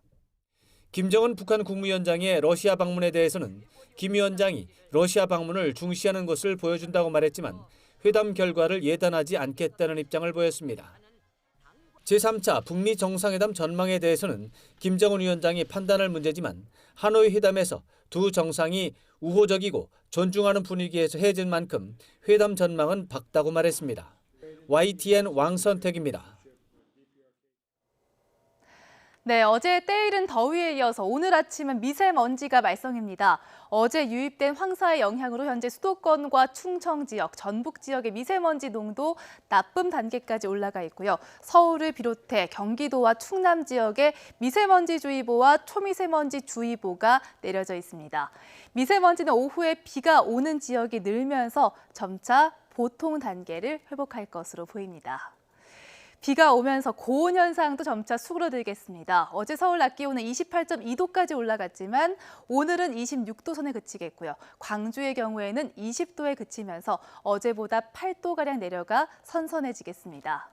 김정은 북한 국무위원장의 러시아 방문에 대해서는 김 위원장이 러시아 방문을 중시하는 것을 보여준다고 말했지만 회담 결과를 예단하지 않겠다는 입장을 보였습니다. 제3차 북미 정상회담 전망에 대해서는 김정은 위원장이 판단할 문제지만 하노이 회담에서 두 정상이 우호적이고 존중하는 분위기에서 헤어진 만큼 회담 전망은 밝다고 말했습니다. YTN 왕선택입니다. 네, 어제 때이른 더위에 이어서 오늘 아침은 미세먼지가 말썽입니다. 어제 유입된 황사의 영향으로 현재 수도권과 충청 지역, 전북 지역의 미세먼지 농도 나쁨 단계까지 올라가 있고요. 서울을 비롯해 경기도와 충남 지역에 미세먼지주의보와 초미세먼지주의보가 내려져 있습니다. 미세먼지는 오후에 비가 오는 지역이 늘면서 점차 보통 단계를 회복할 것으로 보입니다. 비가 오면서 고온 현상도 점차 수그러들겠습니다. 어제 서울 낮 기온은 28.2도까지 올라갔지만 오늘은 26도 선에 그치겠고요. 광주의 경우에는 20도에 그치면서 어제보다 8도가량 내려가 선선해지겠습니다.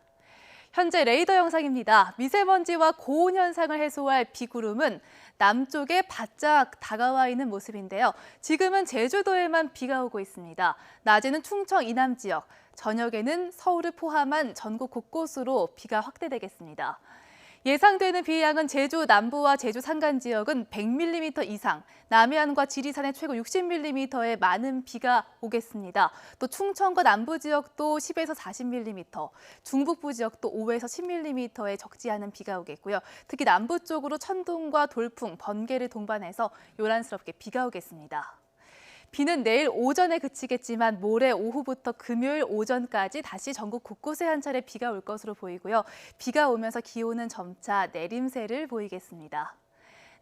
현재 레이더 영상입니다. 미세먼지와 고온 현상을 해소할 비구름은 남쪽에 바짝 다가와 있는 모습인데요. 지금은 제주도에만 비가 오고 있습니다. 낮에는 충청 이남 지역, 저녁에는 서울을 포함한 전국 곳곳으로 비가 확대되겠습니다. 예상되는 비 양은 제주 남부와 제주 산간 지역은 100mm 이상, 남해안과 지리산에 최고 60mm의 많은 비가 오겠습니다. 또 충청과 남부 지역도 10에서 40mm, 중북부 지역도 5에서 10mm의 적지 않은 비가 오겠고요. 특히 남부 쪽으로 천둥과 돌풍, 번개를 동반해서 요란스럽게 비가 오겠습니다. 비는 내일 오전에 그치겠지만 모레 오후부터 금요일 오전까지 다시 전국 곳곳에 한 차례 비가 올 것으로 보이고요. 비가 오면서 기온은 점차 내림세를 보이겠습니다.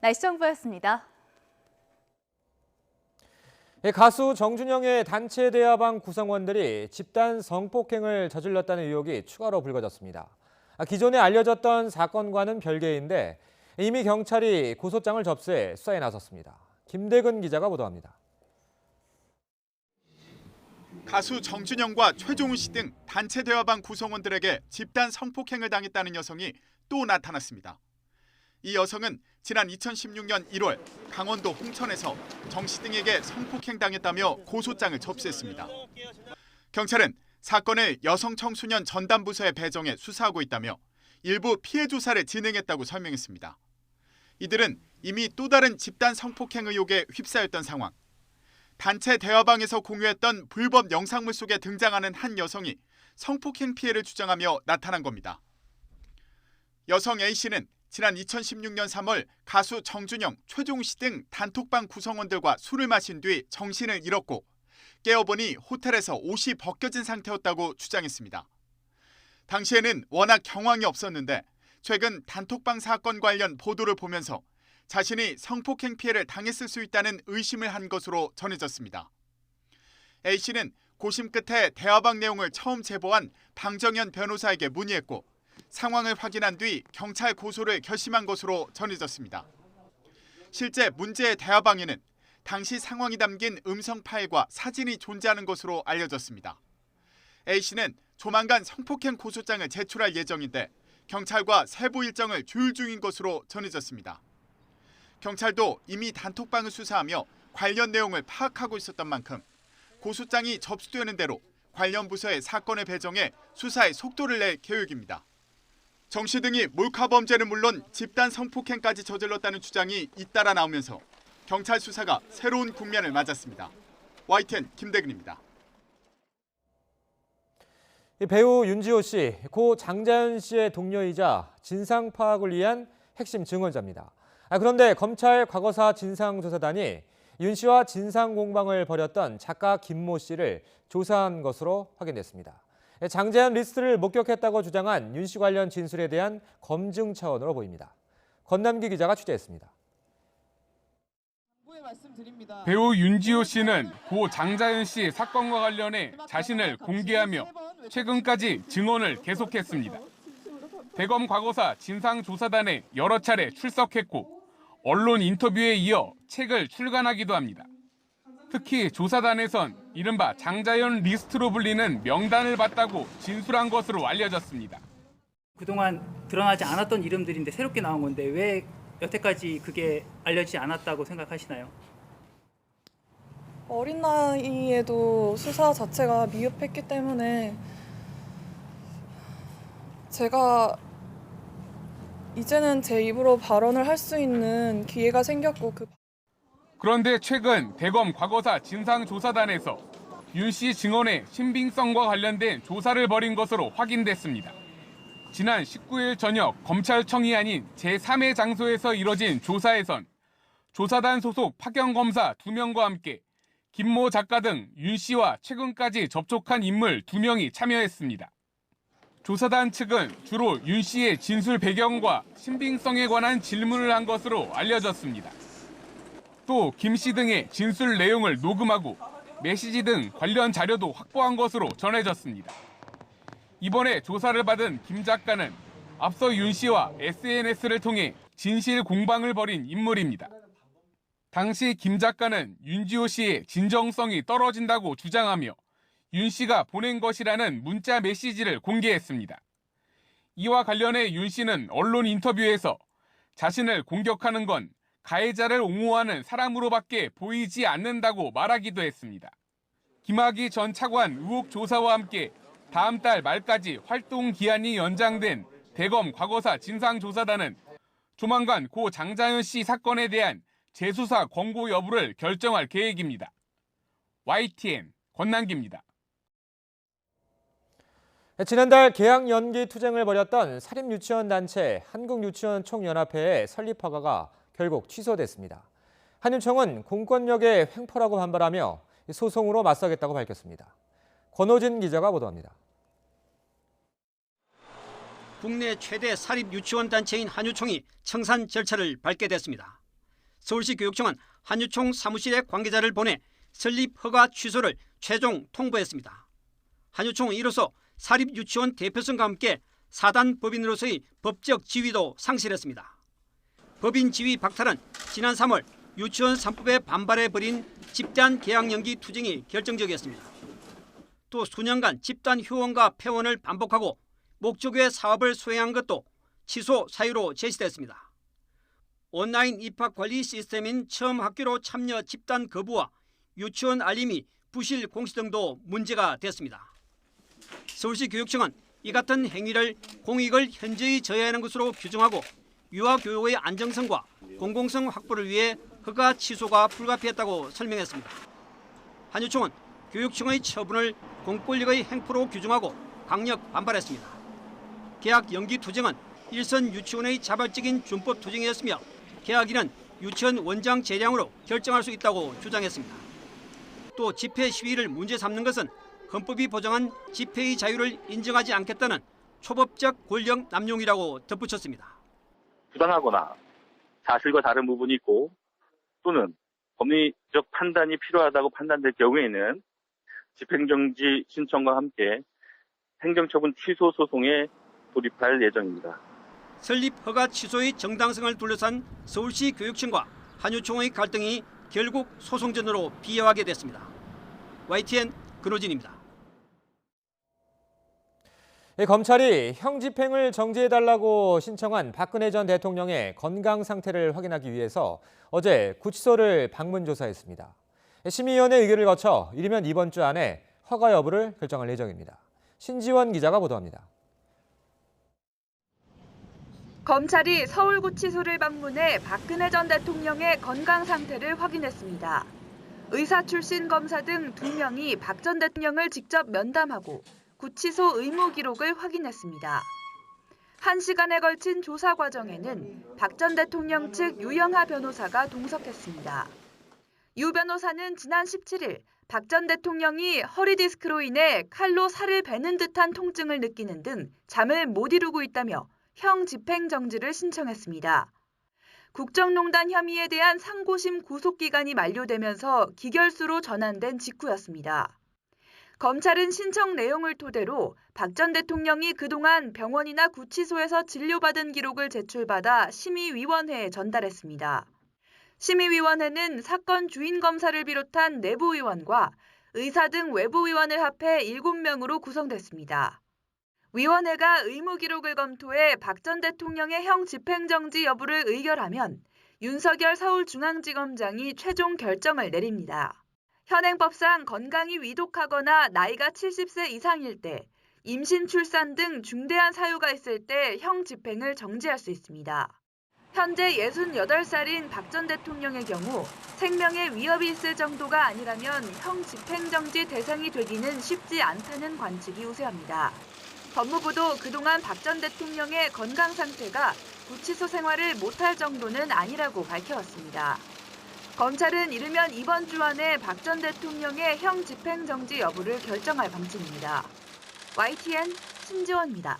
날씨 정보였습니다. 가수 정준영의 단체 대화방 구성원들이 집단 성폭행을 저질렀다는 의혹이 추가로 불거졌습니다. 기존에 알려졌던 사건과는 별개인데 이미 경찰이 고소장을 접수해 수사에 나섰습니다. 김대근 기자가 보도합니다. 가수 정준영과 최종훈 씨 등 단체 대화방 구성원들에게 집단 성폭행을 당했다는 여성이 또 나타났습니다. 이 여성은 지난 2016년 1월 강원도 홍천에서 정 씨 등에게 성폭행 당했다며 고소장을 접수했습니다. 경찰은 사건을 여성청소년 전담부서에 배정해 수사하고 있다며 일부 피해 조사를 진행했다고 설명했습니다. 이들은 이미 또 다른 집단 성폭행 의혹에 휩싸였던 상황. 단체 대화방에서 공유했던 불법 영상물 속에 등장하는 한 여성이 성폭행 피해를 주장하며 나타난 겁니다. 여성 A씨는 지난 2016년 3월 가수 정준영, 최종훈 씨 등 단톡방 구성원들과 술을 마신 뒤 정신을 잃었고 깨어보니 호텔에서 옷이 벗겨진 상태였다고 주장했습니다. 당시에는 워낙 경황이 없었는데 최근 단톡방 사건 관련 보도를 보면서 자신이 성폭행 피해를 당했을 수 있다는 의심을 한 것으로 전해졌습니다. A씨는 고심 끝에 대화방 내용을 처음 제보한 방정현 변호사에게 문의했고 상황을 확인한 뒤 경찰 고소를 결심한 것으로 전해졌습니다. 실제 문제의 대화방에는 당시 상황이 담긴 음성 파일과 사진이 존재하는 것으로 알려졌습니다. A씨는 조만간 성폭행 고소장을 제출할 예정인데 경찰과 세부 일정을 조율 중인 것으로 전해졌습니다. 경찰도 이미 단톡방을 수사하며 관련 내용을 파악하고 있었던 만큼 고소장이 접수되는 대로 관련 부서에 사건을 배정해 수사에 속도를 낼 계획입니다. 정 씨 등이 몰카 범죄는 물론 집단 성폭행까지 저질렀다는 주장이 잇따라 나오면서 경찰 수사가 새로운 국면을 맞았습니다. YTN 김대근입니다. 배우 윤지호 씨, 고 장자연 씨의 동료이자 진상 파악을 위한 핵심 증언자입니다. 그런데 검찰 과거사 진상조사단이 윤 씨와 진상 공방을 벌였던 작가 김모 씨를 조사한 것으로 확인됐습니다. 장자연 리스트를 목격했다고 주장한 윤 씨 관련 진술에 대한 검증 차원으로 보입니다. 권남기 기자가 취재했습니다. 배우 윤지호 씨는 고 장자연 씨 사건과 관련해 자신을 공개하며 최근까지 증언을 계속했습니다. 대검 과거사 진상조사단에 여러 차례 출석했고 언론 인터뷰에 이어 책을 출간하기도 합니다. 특히 조사단에선 이른바 장자연 리스트로 불리는 명단을 봤다고 진술한 것으로 알려졌습니다. 그동안 드러나지 않았던 이름들인데 새롭게 나온 건데 왜 여태까지 그게 알려지지 않았다고 생각하시나요? 어린 나이에도 수사 자체가 미흡했기 때문에 제가 이제는 제 입으로 발언을 할 수 있는 기회가 생겼고 그런데 최근 대검 과거사 진상조사단에서 윤 씨 증언의 신빙성과 관련된 조사를 벌인 것으로 확인됐습니다. 지난 19일 저녁 검찰청이 아닌 제3의 장소에서 이뤄진 조사에선 조사단 소속 파견검사 2명과 함께 김모 작가 등 윤 씨와 최근까지 접촉한 인물 2명이 참여했습니다. 조사단 측은 주로 윤 씨의 진술 배경과 신빙성에 관한 질문을 한 것으로 알려졌습니다. 또 김 씨 등의 진술 내용을 녹음하고 메시지 등 관련 자료도 확보한 것으로 전해졌습니다. 이번에 조사를 받은 김 작가는 앞서 윤 씨와 SNS를 통해 진실 공방을 벌인 인물입니다. 당시 김 작가는 윤지호 씨의 진정성이 떨어진다고 주장하며 윤 씨가 보낸 것이라는 문자 메시지를 공개했습니다. 이와 관련해 윤 씨는 언론 인터뷰에서 자신을 공격하는 건 가해자를 옹호하는 사람으로밖에 보이지 않는다고 말하기도 했습니다. 김학의 전 차관 의혹 조사와 함께 다음 달 말까지 활동 기한이 연장된 대검 과거사 진상조사단은 조만간 고 장자연 씨 사건에 대한 재수사 권고 여부를 결정할 계획입니다. YTN 권남기입니다. 지난달 계약 연기 투쟁을 벌였던 사립유치원 단체 한국유치원총연합회의 설립 허가가 결국 취소됐습니다. 한유총은 공권력의 횡포라고 반발하며 소송으로 맞서겠다고 밝혔습니다. 권호진 기자가 보도합니다. 국내 최대 사립유치원 단체인 한유총이 청산 절차를 밟게 됐습니다. 서울시 교육청은 한유총 사무실에 관계자를 보내 설립 허가 취소를 최종 통보했습니다. 한유총은 이로써 사립유치원 대표성과 함께 사단 법인으로서의 법적 지위도 상실했습니다. 법인 지위 박탈은 지난 3월 유치원 3법에 반발해 벌인 집단 계약 연기 투쟁이 결정적이었습니다. 또 수년간 집단 휴원과 폐원을 반복하고 목적외 사업을 수행한 것도 취소 사유로 제시됐습니다. 온라인 입학 관리 시스템인 처음 학교로 참여 집단 거부와 유치원 알림이 부실 공시 등도 문제가 됐습니다. 서울시 교육청은 이 같은 행위를 공익을 현저히 저해하는 것으로 규정하고 유아교육의 안정성과 공공성 확보를 위해 허가 취소가 불가피했다고 설명했습니다. 한유총은 교육청의 처분을 공권력의 행포로 규정하고 강력 반발했습니다. 계약 연기 투쟁은 일선 유치원의 자발적인 준법 투쟁이었으며 계약일은 유치원 원장 재량으로 결정할 수 있다고 주장했습니다. 또 집회 시위를 문제 삼는 것은 헌법이 보장한 집회의 자유를 인정하지 않겠다는 초법적 권력 남용이라고 덧붙였습니다. 부당하거나 사실과 다른 부분이 있고 또는 법리적 판단이 필요하다고 판단될 경우에는 집행정지 신청과 함께 행정처분 취소 소송에 돌입할 예정입니다. 설립 허가 취소의 정당성을 둘러싼 서울시 교육청과 한유총의 갈등이 결국 소송전으로 비화하게 됐습니다. YTN 근호진입니다. 검찰이 형 집행을 정지해달라고 신청한 박근혜 전 대통령의 건강 상태를 확인하기 위해서 어제 구치소를 방문 조사했습니다. 심의위원회 의결을 거쳐 이르면 이번 주 안에 허가 여부를 결정할 예정입니다. 신지원 기자가 보도합니다. 검찰이 서울구치소를 방문해 박근혜 전 대통령의 건강 상태를 확인했습니다. 의사 출신 검사 등 2명이 박 전 대통령을 직접 면담하고 구치소 의무 기록을 확인했습니다. 1시간에 걸친 조사 과정에는 박 전 대통령 측 유영하 변호사가 동석했습니다. 유 변호사는 지난 17일 박 전 대통령이 허리 디스크로 인해 칼로 살을 베는 듯한 통증을 느끼는 등 잠을 못 이루고 있다며 형 집행 정지를 신청했습니다. 국정농단 혐의에 대한 상고심 구속기간이 만료되면서 기결수로 전환된 직후였습니다. 검찰은 신청 내용을 토대로 박 전 대통령이 그동안 병원이나 구치소에서 진료받은 기록을 제출받아 심의위원회에 전달했습니다. 심의위원회는 사건 주인 검사를 비롯한 내부 의원과 의사 등 외부 의원을 합해 7명으로 구성됐습니다. 위원회가 의무 기록을 검토해 박 전 대통령의 형 집행정지 여부를 의결하면 윤석열 서울중앙지검장이 최종 결정을 내립니다. 현행법상 건강이 위독하거나 나이가 70세 이상일 때, 임신, 출산 등 중대한 사유가 있을 때 형 집행을 정지할 수 있습니다. 현재 68살인 박 전 대통령의 경우 생명에 위협이 있을 정도가 아니라면 형 집행정지 대상이 되기는 쉽지 않다는 관측이 우세합니다. 법무부도 그동안 박 전 대통령의 건강 상태가 구치소 생활을 못할 정도는 아니라고 밝혀왔습니다. 검찰은 이르면 이번 주 안에 박 전 대통령의 형 집행정지 여부를 결정할 방침입니다. YTN 신지원입니다.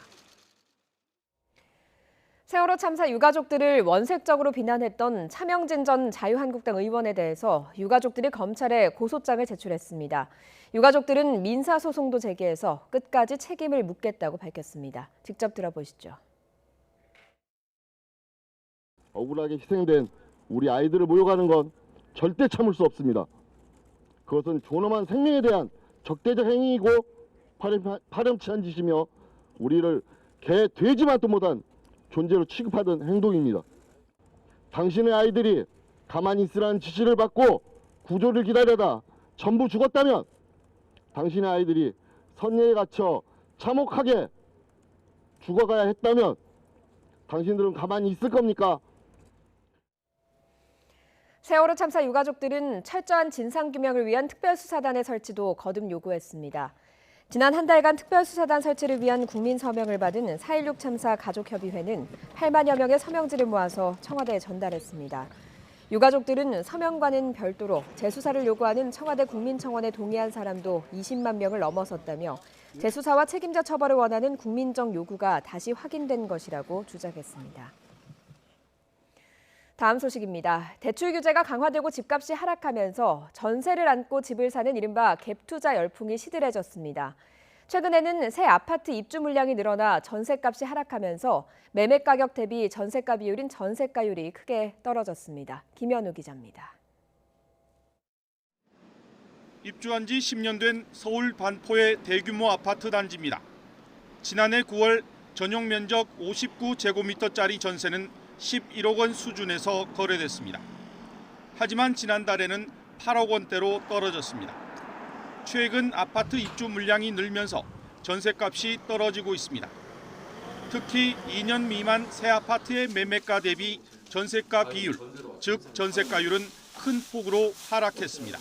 세월호 참사 유가족들을 원색적으로 비난했던 차명진 전 자유한국당 의원에 대해서 유가족들이 검찰에 고소장을 제출했습니다. 유가족들은 민사소송도 제기해서 끝까지 책임을 묻겠다고 밝혔습니다. 직접 들어보시죠. 억울하게 희생된 우리 아이들을 모욕하는 건 절대 참을 수 없습니다. 그것은 존엄한 생명에 대한 적대적 행위이고 파렴치한 짓이며 우리를 개, 돼지만도 못한 존재로 취급하던 행동입니다. 당신의 아이들이 가만히 있으라는 지시를 받고 구조를 기다려다 전부 죽었다면 당신의 아이들이 선예에 갇혀 참혹하게 죽어가야 했다면 당신들은 가만히 있을 겁니까? 세월호 참사 유가족들은 철저한 진상규명을 위한 특별수사단의 설치도 거듭 요구했습니다. 지난 한 달간 특별수사단 설치를 위한 국민 서명을 받은 4.16 참사 가족협의회는 8만여 명의 서명지를 모아서 청와대에 전달했습니다. 유가족들은 서명과는 별도로 재수사를 요구하는 청와대 국민청원에 동의한 사람도 20만 명을 넘어섰다며 재수사와 책임자 처벌을 원하는 국민적 요구가 다시 확인된 것이라고 주장했습니다. 다음 소식입니다. 대출 규제가 강화되고 집값이 하락하면서 전세를 안고 집을 사는 이른바 갭투자 열풍이 시들해졌습니다. 최근에는 새 아파트 입주 물량이 늘어나 전세값이 하락하면서 매매 가격 대비 전세가 비율인 전세가율이 크게 떨어졌습니다. 김현우 기자입니다. 입주한 지 10년 된 서울 반포의 대규모 아파트 단지입니다. 지난해 9월 전용 면적 59제곱미터짜리 전세는 11억 원 수준에서 거래됐습니다. 하지만 지난달에는 8억 원대로 떨어졌습니다. 최근 아파트 입주 물량이 늘면서 전세값이 떨어지고 있습니다. 특히 2년 미만 새 아파트의 매매가 대비 전세가 비율, 즉 전세가율은 큰 폭으로 하락했습니다.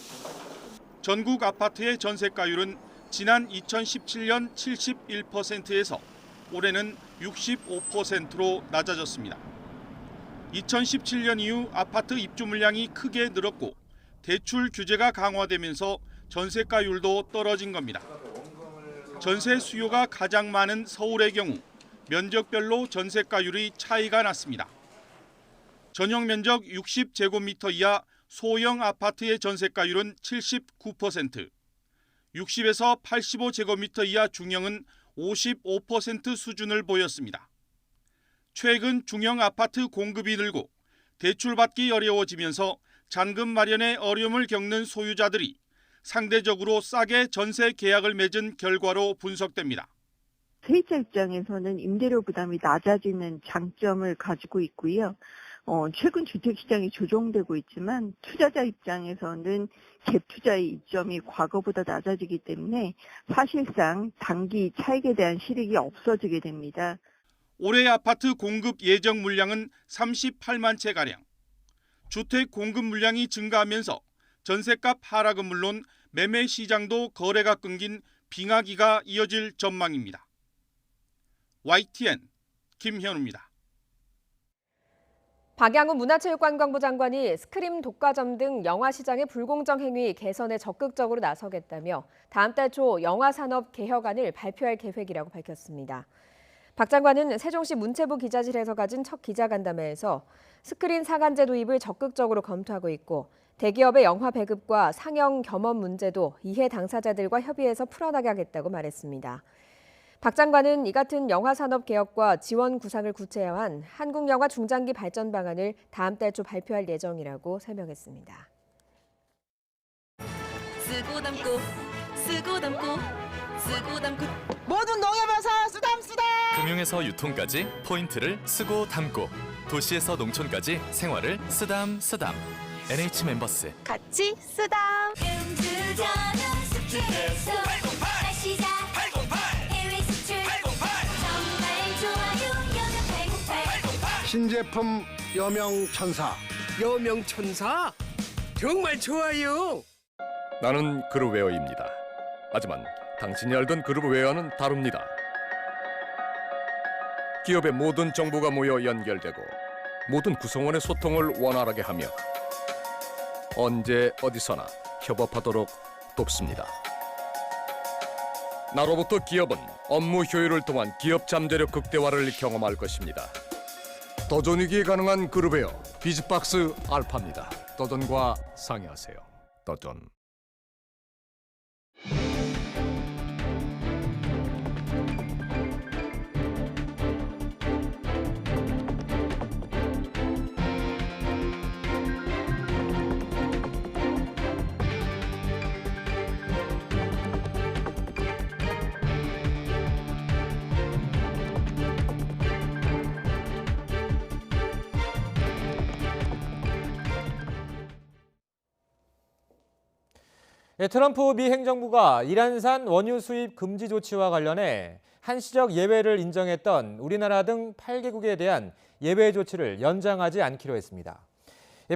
전국 아파트의 전세가율은 지난 2017년 71%에서 올해는 65%로 낮아졌습니다. 2017년 이후 아파트 입주 물량이 크게 늘었고 대출 규제가 강화되면서 전세가율도 떨어진 겁니다. 전세 수요가 가장 많은 서울의 경우 면적별로 전세가율이 차이가 났습니다. 전용 면적 60제곱미터 이하 소형 아파트의 전세가율은 79%, 60에서 85제곱미터 이하 중형은 55% 수준을 보였습니다. 최근 중형 아파트 공급이 늘고 대출받기 어려워지면서 잔금 마련에 어려움을 겪는 소유자들이 상대적으로 싸게 전세 계약을 맺은 결과로 분석됩니다. 세입자 입장에서는 임대료 부담이 낮아지는 장점을 가지고 있고요. 최근 주택시장이 조정되고 있지만 투자자 입장에서는 갭 투자의 이점이 과거보다 낮아지기 때문에 사실상 단기 차익에 대한 실익이 없어지게 됩니다. 올해 아파트 공급 예정 물량은 38만 채가량. 주택 공급 물량이 증가하면서 전세값 하락은 물론 매매 시장도 거래가 끊긴 빙하기가 이어질 전망입니다. YTN 김현우입니다. 박양우 문화체육관광부 장관이 스크림 독과점 등 영화 시장의 불공정 행위 개선에 적극적으로 나서겠다며 다음 달 초 영화산업 개혁안을 발표할 계획이라고 밝혔습니다. 박 장관은 세종시 문체부 기자실에서 가진 첫 기자간담회에서 스크린 상한제 도입을 적극적으로 검토하고 있고 대기업의 영화 배급과 상영 겸업 문제도 이해 당사자들과 협의해서 풀어나가겠다고 말했습니다. 박 장관은 이 같은 영화산업 개혁과 지원 구상을 구체화한 한국영화 중장기 발전 방안을 다음 달 초 발표할 예정이라고 설명했습니다. 쓰고 담고 쓰고 담고 쓰고 담고 모든 농협에서 쓰담 금융에서 유통까지 포인트를 쓰고 담고 도시에서 농촌까지 생활을 쓰담 NH 멤버스 같이 쓰담 신제품 여명천사. 여명천사? 정말 좋아요. 나는 그룹웨어입니다. 하지만 당신이 알던 그룹웨어는 다릅니다. 기업의 모든 정보가 모여 연결되고 모든 구성원의 소통을 원활하게 하며 언제 어디서나 협업하도록 돕습니다. 나로부터 기업은 업무 효율을 통한 기업 잠재력 극대화를 경험할 것입니다. 도전이기에 가능한 그룹웨어 비즈박스 알파입니다. 도전과 상의하세요. 도전. 트럼프 미 행정부가 이란산 원유 수입 금지 조치와 관련해 한시적 예외를 인정했던 우리나라 등 8개국에 대한 예외 조치를 연장하지 않기로 했습니다.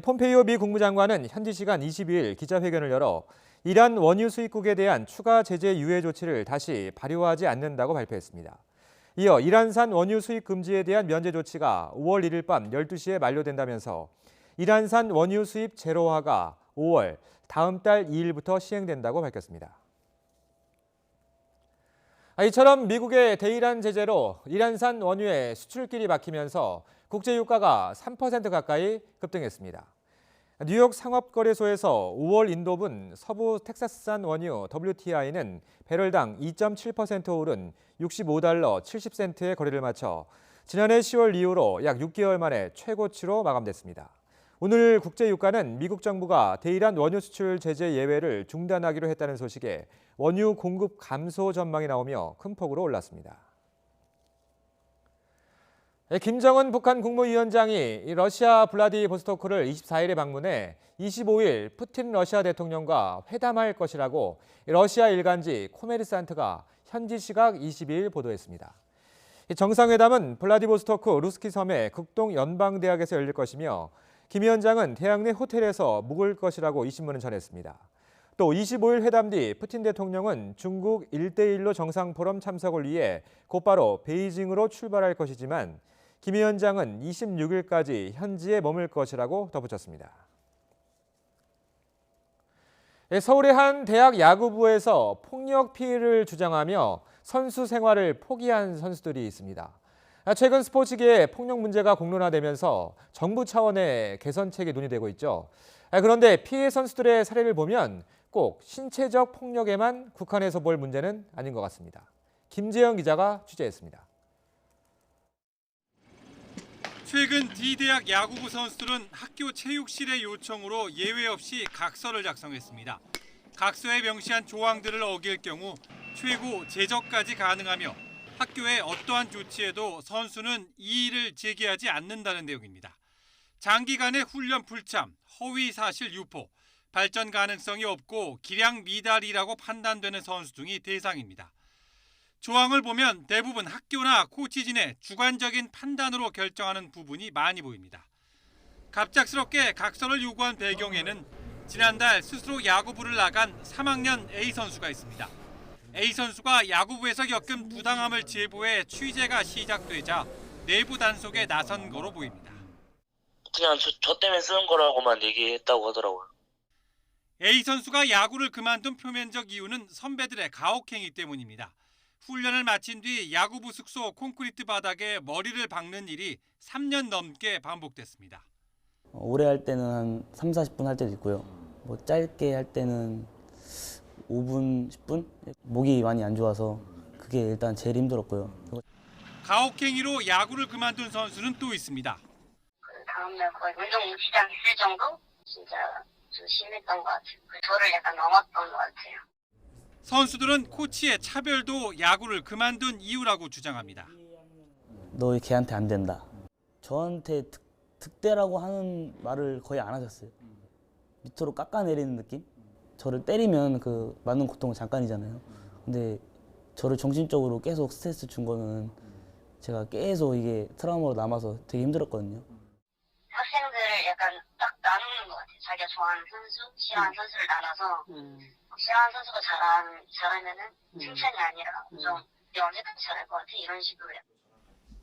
폼페이오 미 국무장관은 현지 시간 22일 기자회견을 열어 이란 원유 수입국에 대한 추가 제재 유예 조치를 다시 발효하지 않는다고 발표했습니다. 이어 이란산 원유 수입 금지에 대한 면제 조치가 5월 1일 밤 12시에 만료된다면서 이란산 원유 수입 제로화가 5월 다음 달 2일부터 시행된다고 밝혔습니다. 이처럼 미국의 대이란 제재로 이란산 원유의 수출길이 막히면서 국제 유가가 3% 가까이 급등했습니다. 뉴욕 상업거래소에서 5월 인도분 서부 텍사스산 원유 WTI는 배럴당 2.7% 오른 65달러 70센트의 거래를 마쳐 지난해 10월 이후로 약 6개월 만에 최고치로 마감됐습니다. 오늘 국제 유가는 미국 정부가 대이란 원유 수출 제재 예외를 중단하기로 했다는 소식에 원유 공급 감소 전망이 나오며 큰 폭으로 올랐습니다. 김정은 북한 국무위원장이 러시아 블라디보스토크를 24일에 방문해 25일 푸틴 러시아 대통령과 회담할 것이라고 러시아 일간지 코메르산트가 현지 시각 22일 보도했습니다. 정상회담은 블라디보스토크 루스키 섬의 극동 연방대학에서 열릴 것이며 김 위원장은 대학 내 호텔에서 묵을 것이라고 이 신문은 전했습니다. 또 25일 회담 뒤 푸틴 대통령은 중국 1대1로 정상포럼 참석을 위해 곧바로 베이징으로 출발할 것이지만 김 위원장은 26일까지 현지에 머물 것이라고 덧붙였습니다. 서울의 한 대학 야구부에서 폭력 피해를 주장하며 선수 생활을 포기한 선수들이 있습니다. 최근 스포츠계에 폭력 문제가 공론화되면서 정부 차원의 개선책이 논의되고 있죠. 그런데 피해 선수들의 사례를 보면 꼭 신체적 폭력에만 국한해서 볼 문제는 아닌 것 같습니다. 김재영 기자가 취재했습니다. 최근 D대학 야구부 선수들은 학교 체육실의 요청으로 예외 없이 각서를 작성했습니다. 각서에 명시한 조항들을 어길 경우 최고 제적까지 가능하며 학교의 어떠한 조치에도 선수는 이의를 제기하지 않는다는 내용입니다. 장기간의 훈련 불참, 허위 사실 유포, 발전 가능성이 없고 기량 미달이라고 판단되는 선수 등이 대상입니다. 조항을 보면 대부분 학교나 코치진의 주관적인 판단으로 결정하는 부분이 많이 보입니다. 갑작스럽게 각서를 요구한 배경에는 지난달 스스로 야구부를 나간 3학년 A 선수가 있습니다. A 선수가 야구부에서 겪은 부당함을 제보해 취재가 시작되자 내부 단속에 나선 거로 보입니다. 그냥 저 때문에 쓰는 거라고만 얘기했다고 하더라고요. A 선수가 야구를 그만둔 표면적 이유는 선배들의 가혹행위 때문입니다. 훈련을 마친 뒤 야구부 숙소 콘크리트 바닥에 머리를 박는 일이 3년 넘게 반복됐습니다. 오래 할 때는 한 3, 40분 할 때도 있고요. 뭐 짧게 할 때는 5분, 10분? 목이 많이 안 좋아서 그게 일단 제일 힘들었고요. 가혹행위로 야구를 그만둔 선수는 또 있습니다. 다음날 거의 운동시장 있을 정도? 진짜 좀 심했던 것 같아요. 저를 약간 넘었던 것 같아요. 선수들은 코치의 차별도 야구를 그만둔 이유라고 주장합니다. 너 걔한테 안 된다. 저한테 득대라고 하는 말을 거의 안 하셨어요. 밑으로 깎아내리는 느낌? 저를 때리면 그 맞는 고통은 잠깐이잖아요. 근데 저를 정신적으로 계속 스트레스 준 거는 제가 계속 이게 트라우마로 남아서 되게 힘들었거든요. 학생들을 약간 딱 나누는 것 같아요. 자기가 좋아하는 선수, 싫어하는 선수를 나눠서 싫어하는 선수가 잘하면은 칭찬이 아니라 좀 언제까지 잘할 것 같아 이런 식으로요.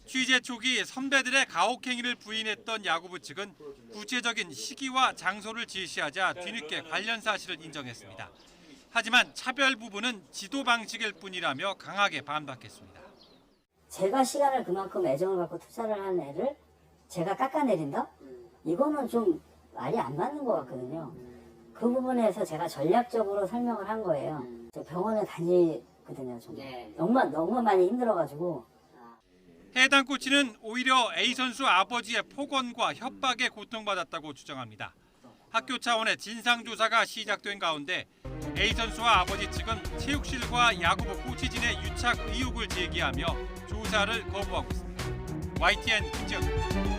취재 초기 선배들의 가혹행위를 부인했던 야구부 측은 구체적인 시기와 장소를 제시하자 뒤늦게 관련 사실을 인정했습니다. 하지만 차별 부분은 지도 방식일 뿐이라며 강하게 반박했습니다. 제가 시간을 그만큼 애정을 갖고 투자를 한 애를 제가 깎아내린다? 이거는 좀 말이 안 맞는 것 같거든요. 그 부분에서 제가 전략적으로 설명을 한 거예요. 저 병원에 다니거든요. 너무 많이 힘들어가지고. 해당 코치는 오히려 A 선수 아버지의 폭언과 협박에 고통받았다고 주장합니다. 학교 차원의 진상조사가 시작된 가운데 A 선수와 아버지 측은 체육실과 야구부 코치진의 유착 의혹을 제기하며 조사를 거부하고 있습니다. YTN 김지영입니다.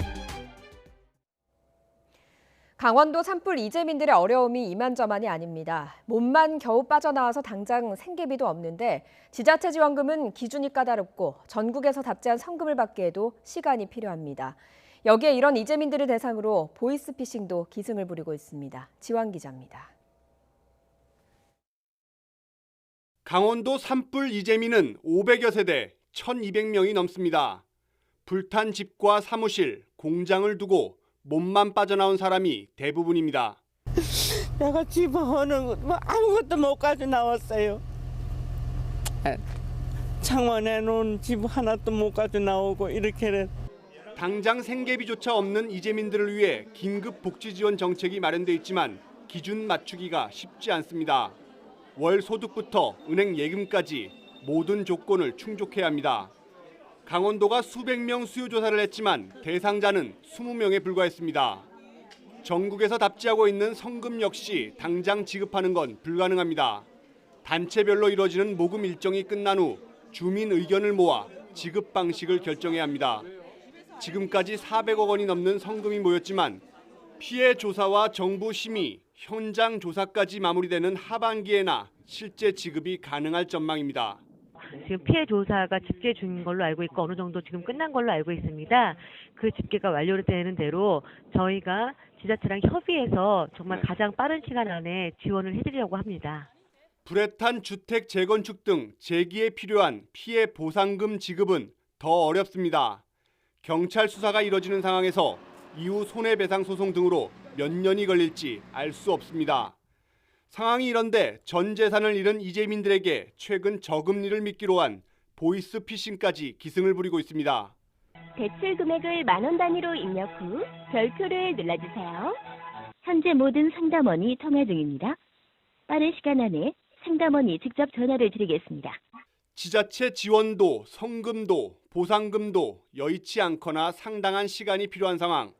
강원도 산불 이재민들의 어려움이 이만저만이 아닙니다. 몸만 겨우 빠져나와서 당장 생계비도 없는데 지자체 지원금은 기준이 까다롭고 전국에서 답지한 성금을 받기에도 시간이 필요합니다. 여기에 이런 이재민들을 대상으로 보이스피싱도 기승을 부리고 있습니다. 지환 기자입니다. 강원도 산불 이재민은 500여 세대 1,200명이 넘습니다. 불탄 집과 사무실, 공장을 두고 몸만 빠져나온 사람이 대부분입니다. 내가 집어오는 뭐 아무것도 못 가지고 나왔어요. 창원에 놓은 집 하나도 못 가지고 나오고 이렇게. 당장 생계비조차 없는 이재민들을 위해 긴급 복지 지원 정책이 마련돼 있지만 기준 맞추기가 쉽지 않습니다. 월 소득부터 은행 예금까지 모든 조건을 충족해야 합니다. 강원도가 수백 명 수요 조사를 했지만 대상자는 20명에 불과했습니다. 전국에서 답지하고 있는 성금 역시 당장 지급하는 건 불가능합니다. 단체별로 이뤄지는 모금 일정이 끝난 후 주민 의견을 모아 지급 방식을 결정해야 합니다. 지금까지 400억 원이 넘는 성금이 모였지만 피해 조사와 정부 심의, 현장 조사까지 마무리되는 하반기에나 실제 지급이 가능할 전망입니다. 지금 피해 조사가 집계 중인 걸로 알고 있고 어느 정도 지금 끝난 걸로 알고 있습니다. 그 집계가 완료되는 대로 저희가 지자체랑 협의해서 정말 가장 빠른 시간 안에 지원을 해드리려고 합니다. 불에 탄 주택 재건축 등 재기에 필요한 피해 보상금 지급은 더 어렵습니다. 경찰 수사가 이뤄지는 상황에서 이후 손해배상 소송 등으로 몇 년이 걸릴지 알 수 없습니다. 상황이 이런데 전 재산을 잃은 이재민들에게 최근 저금리를 미끼로 한 보이스피싱까지 기승을 부리고 있습니다. 대출 금액을 만원 단위로 입력 후 별표를 눌러주세요. 현재 모든 상담원이 통화 중입니다. 빠른 시간 안에 상담원이 직접 전화를 드리겠습니다. 지자체 지원도, 성금도, 보상금도 여의치 않거나 상당한 시간이 필요한 상황.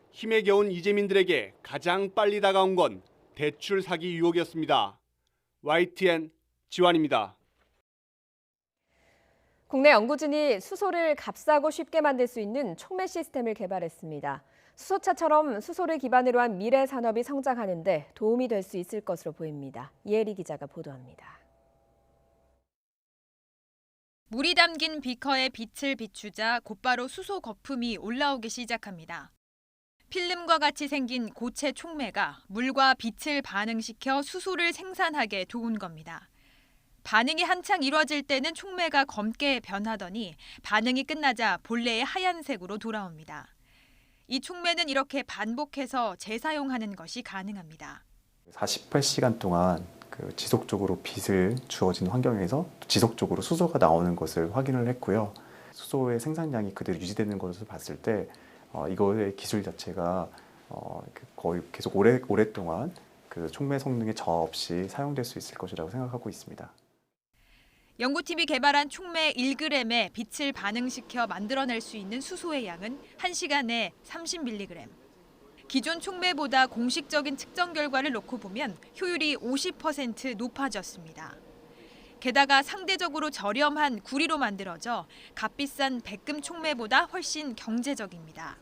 힘에 겨운 이재민들에게 가장 빨리 다가온 건 대출 사기 유혹이었습니다. YTN 지환입니다. 국내 연구진이 수소를 값싸고 쉽게 만들 수 있는 촉매 시스템을 개발했습니다. 수소차처럼 수소를 기반으로 한 미래 산업이 성장하는 데 도움이 될 수 있을 것으로 보입니다. 이혜리 기자가 보도합니다. 물이 담긴 비커에 빛을 비추자 곧바로 수소 거품이 올라오기 시작합니다. 필름과 같이 생긴 고체 촉매가 물과 빛을 반응시켜 수소를 생산하게 도운 겁니다. 반응이 한창 이뤄질 때는 촉매가 검게 변하더니 반응이 끝나자 본래의 하얀색으로 돌아옵니다. 이 촉매는 이렇게 반복해서 재사용하는 것이 가능합니다. 48시간 동안 지속적으로 빛을 주어진 환경에서 지속적으로 수소가 나오는 것을 확인을 했고요. 수소의 생산량이 그대로 유지되는 것을 봤을 때 이거의 기술 자체가 거의 계속 오랫동안 그 촉매 성능에 저하 없이 사용될 수 있을 것이라고 생각하고 있습니다. 연구팀이 개발한 촉매 1g에 빛을 반응시켜 만들어낼 수 있는 수소의 양은 1시간에 30mg. 기존 촉매보다 공식적인 측정 결과를 놓고 보면 효율이 50% 높아졌습니다. 게다가 상대적으로 저렴한 구리로 만들어져 값비싼 백금 촉매보다 훨씬 경제적입니다.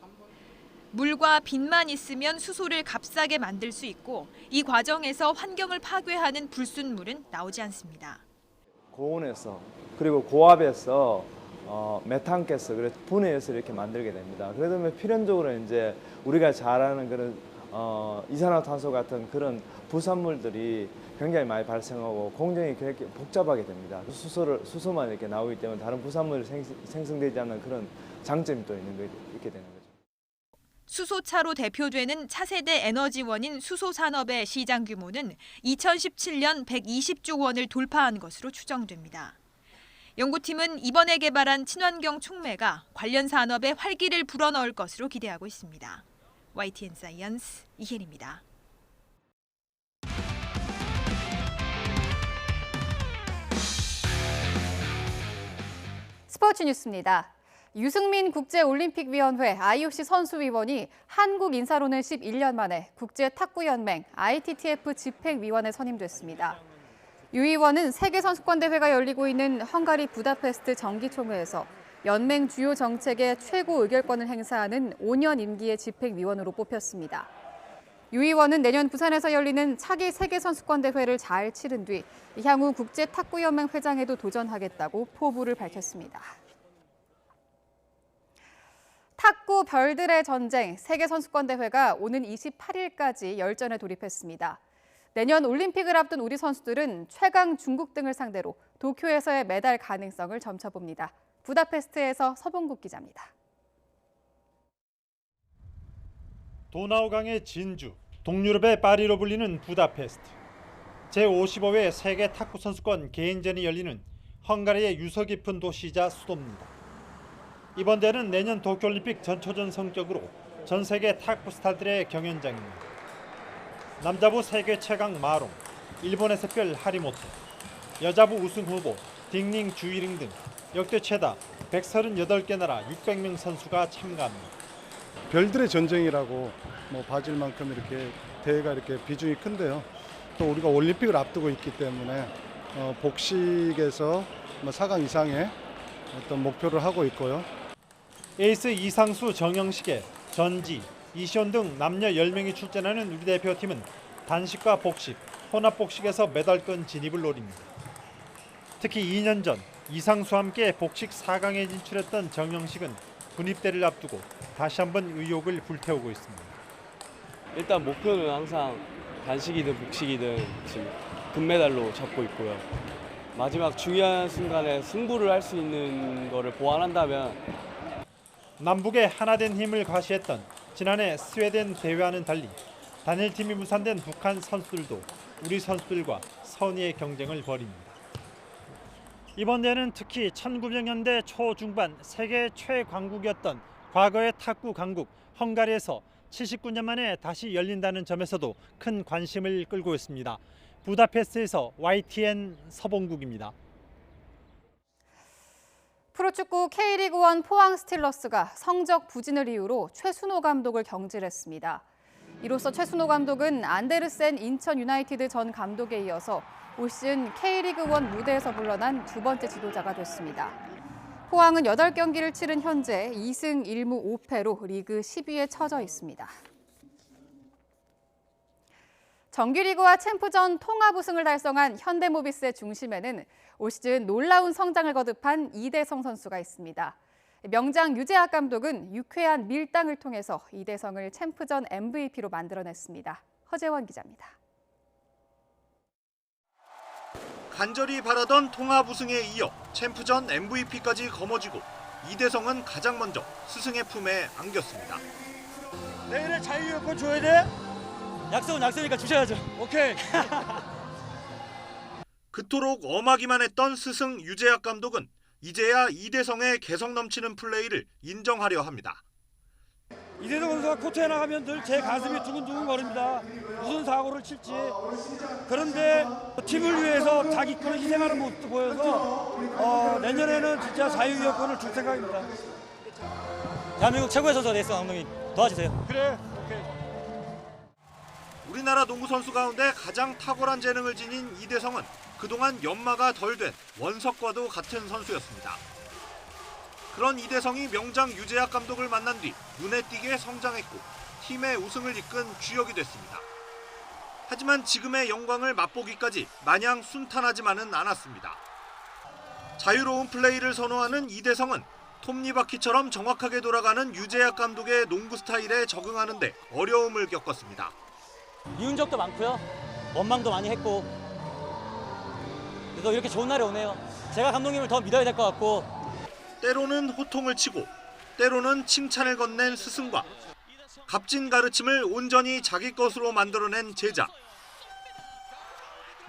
물과 빛만 있으면 수소를 값싸게 만들 수 있고 이 과정에서 환경을 파괴하는 불순물은 나오지 않습니다. 고온에서 그리고 고압에서 메탄가스, 그래서 분해해서 이렇게 만들게 됩니다. 그러면 필연적으로 이제 우리가 잘 아는 그런 이산화탄소 같은 그런 부산물들이 굉장히 많이 발생하고 공정이 그렇게 복잡하게 됩니다. 수소만 이렇게 나오기 때문에 다른 부산물이 생성되지 않는 그런 장점이 또 있게 되는 거죠. 수소차로 대표되는 차세대 에너지원인 수소산업의 시장 규모는 2017년 120조 원을 돌파한 것으로 추정됩니다. 연구팀은 이번에 개발한 친환경 촉매가 관련 산업에 활기를 불어넣을 것으로 기대하고 있습니다. YTN 사이언스 이혜리입니다. 스포츠 뉴스입니다. 유승민 국제올림픽위원회 IOC 선수위원이 한국 인사로는 11년 만에 국제탁구연맹 ITTF 집행위원에 선임됐습니다. 유 의원은 세계선수권대회가 열리고 있는 헝가리 부다페스트 정기총회에서 연맹 주요 정책의 최고 의결권을 행사하는 5년 임기의 집행위원으로 뽑혔습니다. 유 의원은 내년 부산에서 열리는 차기 세계선수권대회를 잘 치른 뒤 향후 국제탁구연맹 회장에도 도전하겠다고 포부를 밝혔습니다. 탁구 별들의 전쟁 세계선수권대회가 오는 28일까지 열전에 돌입했습니다. 내년 올림픽을 앞둔 우리 선수들은 최강 중국 등을 상대로 도쿄에서의 메달 가능성을 점쳐봅니다. 부다페스트에서 서봉국 기자입니다. 도나우강의 진주, 동유럽의 파리로 불리는 부다페스트. 제55회 세계 탁구 선수권 개인전이 열리는 헝가리의 유서 깊은 도시이자 수도입니다. 이번 대회는 내년 도쿄올림픽 전초전 성격으로 전 세계 탁구 스타들의 경연장입니다. 남자부 세계 최강 마롱, 일본의 샛별 하리모토, 여자부 우승 후보 딩닝 주이링 등 역대 최다 138개 나라 600명 선수가 참가합니다. 별들의 전쟁이라고 봐줄 만큼 이렇게 대회가 이렇게 비중이 큰데요. 또 우리가 올림픽을 앞두고 있기 때문에 복식에서 4강 이상의 어떤 목표를 하고 있고요. 에이스 이상수, 정영식의 전지, 이시온 등 남녀 10명이 출전하는 우리 대표팀은 단식과 복식, 혼합복식에서 메달권 진입을 노립니다. 특히 2년 전 이상수와 함께 복식 4강에 진출했던 정영식은 군입대를 앞두고 다시 한번 의욕을 불태우고 있습니다. 일단 목표는 항상 단식이든 복식이든 지금 금메달로 잡고 있고요. 마지막 중요한 순간에 승부를 할 수 있는 거를 보완한다면 남북의 하나된 힘을 과시했던 지난해 스웨덴 대회와는 달리 단일팀이 무산된 북한 선수들도 우리 선수들과 선의의 경쟁을 벌입니다. 이번 대회는 특히 1900년대 초중반 세계 최강국이었던 과거의 탁구 강국 헝가리에서 79년 만에 다시 열린다는 점에서도 큰 관심을 끌고 있습니다. 부다페스트에서 YTN 서봉국입니다. 프로축구 K리그1 포항 스틸러스가 성적 부진을 이유로 최순호 감독을 경질했습니다. 이로써 최순호 감독은 안데르센 인천 유나이티드 전 감독에 이어서 올 시즌 K리그1 무대에서 물러난 두 번째 지도자가 됐습니다. 포항은 8경기를 치른 현재 2승 1무 5패로 리그 10위에 처져 있습니다. 정규리그와 챔프전 통합 우승을 달성한 현대모비스의 중심에는 올 시즌 놀라운 성장을 거듭한 이대성 선수가 있습니다. 명장 유재학 감독은 유쾌한 밀당을 통해서 이대성을 챔프전 MVP로 만들어냈습니다. 허재원 기자입니다. 간절히 바라던 통합 우승에 이어 챔프전 MVP까지 거머쥐고 이대성은 가장 먼저 스승의 품에 안겼습니다. 내일은 자유여권 줘야 돼? 약속은 약속이니까 주셔야죠. 오케이. 그토록 엄하기만 했던 스승 유재학 감독은 이제야 이대성의 개성 넘치는 플레이를 인정하려 합니다. 이대성 선수가 코트에 나가면 늘 제 가슴이 두근두근 거립니다. 무슨 사고를 칠지. 그런데 팀을 위해서 자기 거를 희생하는 모습도 보여서 내년에는 진짜 자유여권을 줄 생각입니다. 대한민국 최고의 선수가 됐어, 감독님. 도와주세요. 그래. 오케이. 우리나라 농구 선수 가운데 가장 탁월한 재능을 지닌 이대성은 그동안 연마가 덜 된 원석과도 같은 선수였습니다. 그런 이대성이 명장 유재학 감독을 만난 뒤 눈에 띄게 성장했고 팀의 우승을 이끈 주역이 됐습니다. 하지만 지금의 영광을 맛보기까지 마냥 순탄하지만은 않았습니다. 자유로운 플레이를 선호하는 이대성은 톱니바퀴처럼 정확하게 돌아가는 유재학 감독의 농구 스타일에 적응하는 데 어려움을 겪었습니다. 미운 적도 많고요. 원망도 많이 했고. 그래서 이렇게 좋은 날이 오네요. 제가 감독님을 더 믿어야 될 것 같고. 때로는 호통을 치고 때로는 칭찬을 건넨 스승과 값진 가르침을 온전히 자기 것으로 만들어낸 제자.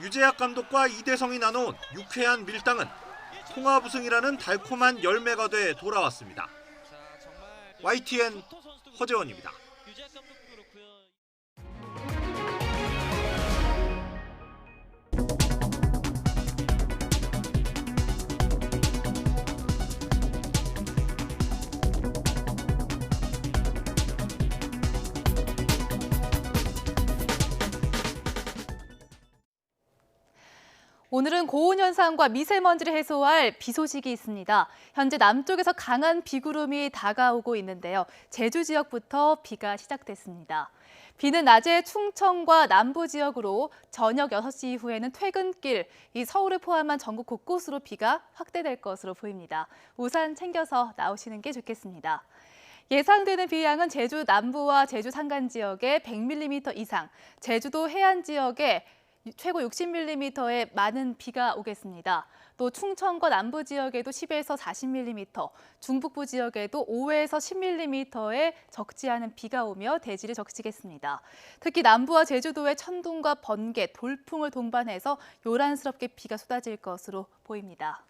유재학 감독과 이대성이 나눠온 유쾌한 밀당은 통합 우승이라는 달콤한 열매가 돼 돌아왔습니다. YTN 허재원입니다. 오늘은 고온 현상과 미세먼지를 해소할 비 소식이 있습니다. 현재 남쪽에서 강한 비구름이 다가오고 있는데요. 제주 지역부터 비가 시작됐습니다. 비는 낮에 충청과 남부 지역으로 저녁 6시 이후에는 퇴근길, 이 서울을 포함한 전국 곳곳으로 비가 확대될 것으로 보입니다. 우산 챙겨서 나오시는 게 좋겠습니다. 예상되는 비양은 제주 남부와 제주 산간 지역에 100mm 이상, 제주도 해안 지역에 최고 60mm의 많은 비가 오겠습니다. 또 충청과 남부 지역에도 10에서 40mm, 중북부 지역에도 5에서 10mm의 적지 않은 비가 오며 대지를 적시겠습니다. 특히 남부와 제주도에 천둥과 번개, 돌풍을 동반해서 요란스럽게 비가 쏟아질 것으로 보입니다.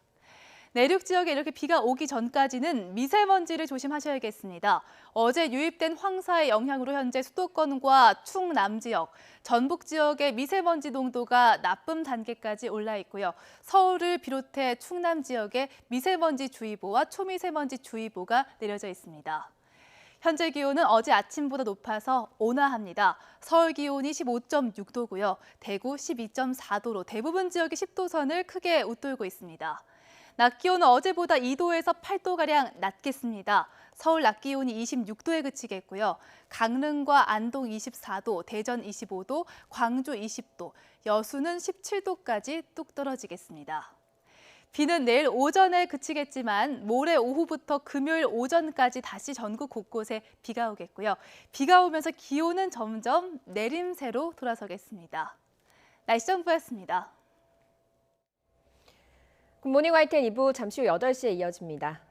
내륙 지역에 이렇게 비가 오기 전까지는 미세먼지를 조심하셔야겠습니다. 어제 유입된 황사의 영향으로 현재 수도권과 충남 지역, 전북 지역의 미세먼지 농도가 나쁨 단계까지 올라 있고요. 서울을 비롯해 충남 지역에 미세먼지 주의보와 초미세먼지 주의보가 내려져 있습니다. 현재 기온은 어제 아침보다 높아서 온화합니다. 서울 기온이 15.6도고요. 대구 12.4도로 대부분 지역이 10도선을 크게 웃돌고 있습니다. 낮 기온은 어제보다 2도에서 8도가량 낮겠습니다. 서울 낮 기온이 26도에 그치겠고요. 강릉과 안동 24도, 대전 25도, 광주 20도, 여수는 17도까지 뚝 떨어지겠습니다. 비는 내일 오전에 그치겠지만 모레 오후부터 금요일 오전까지 다시 전국 곳곳에 비가 오겠고요. 비가 오면서 기온은 점점 내림세로 돌아서겠습니다. 날씨 정보였습니다. 굿모닝 YTN 2부 잠시 후 8시에 이어집니다.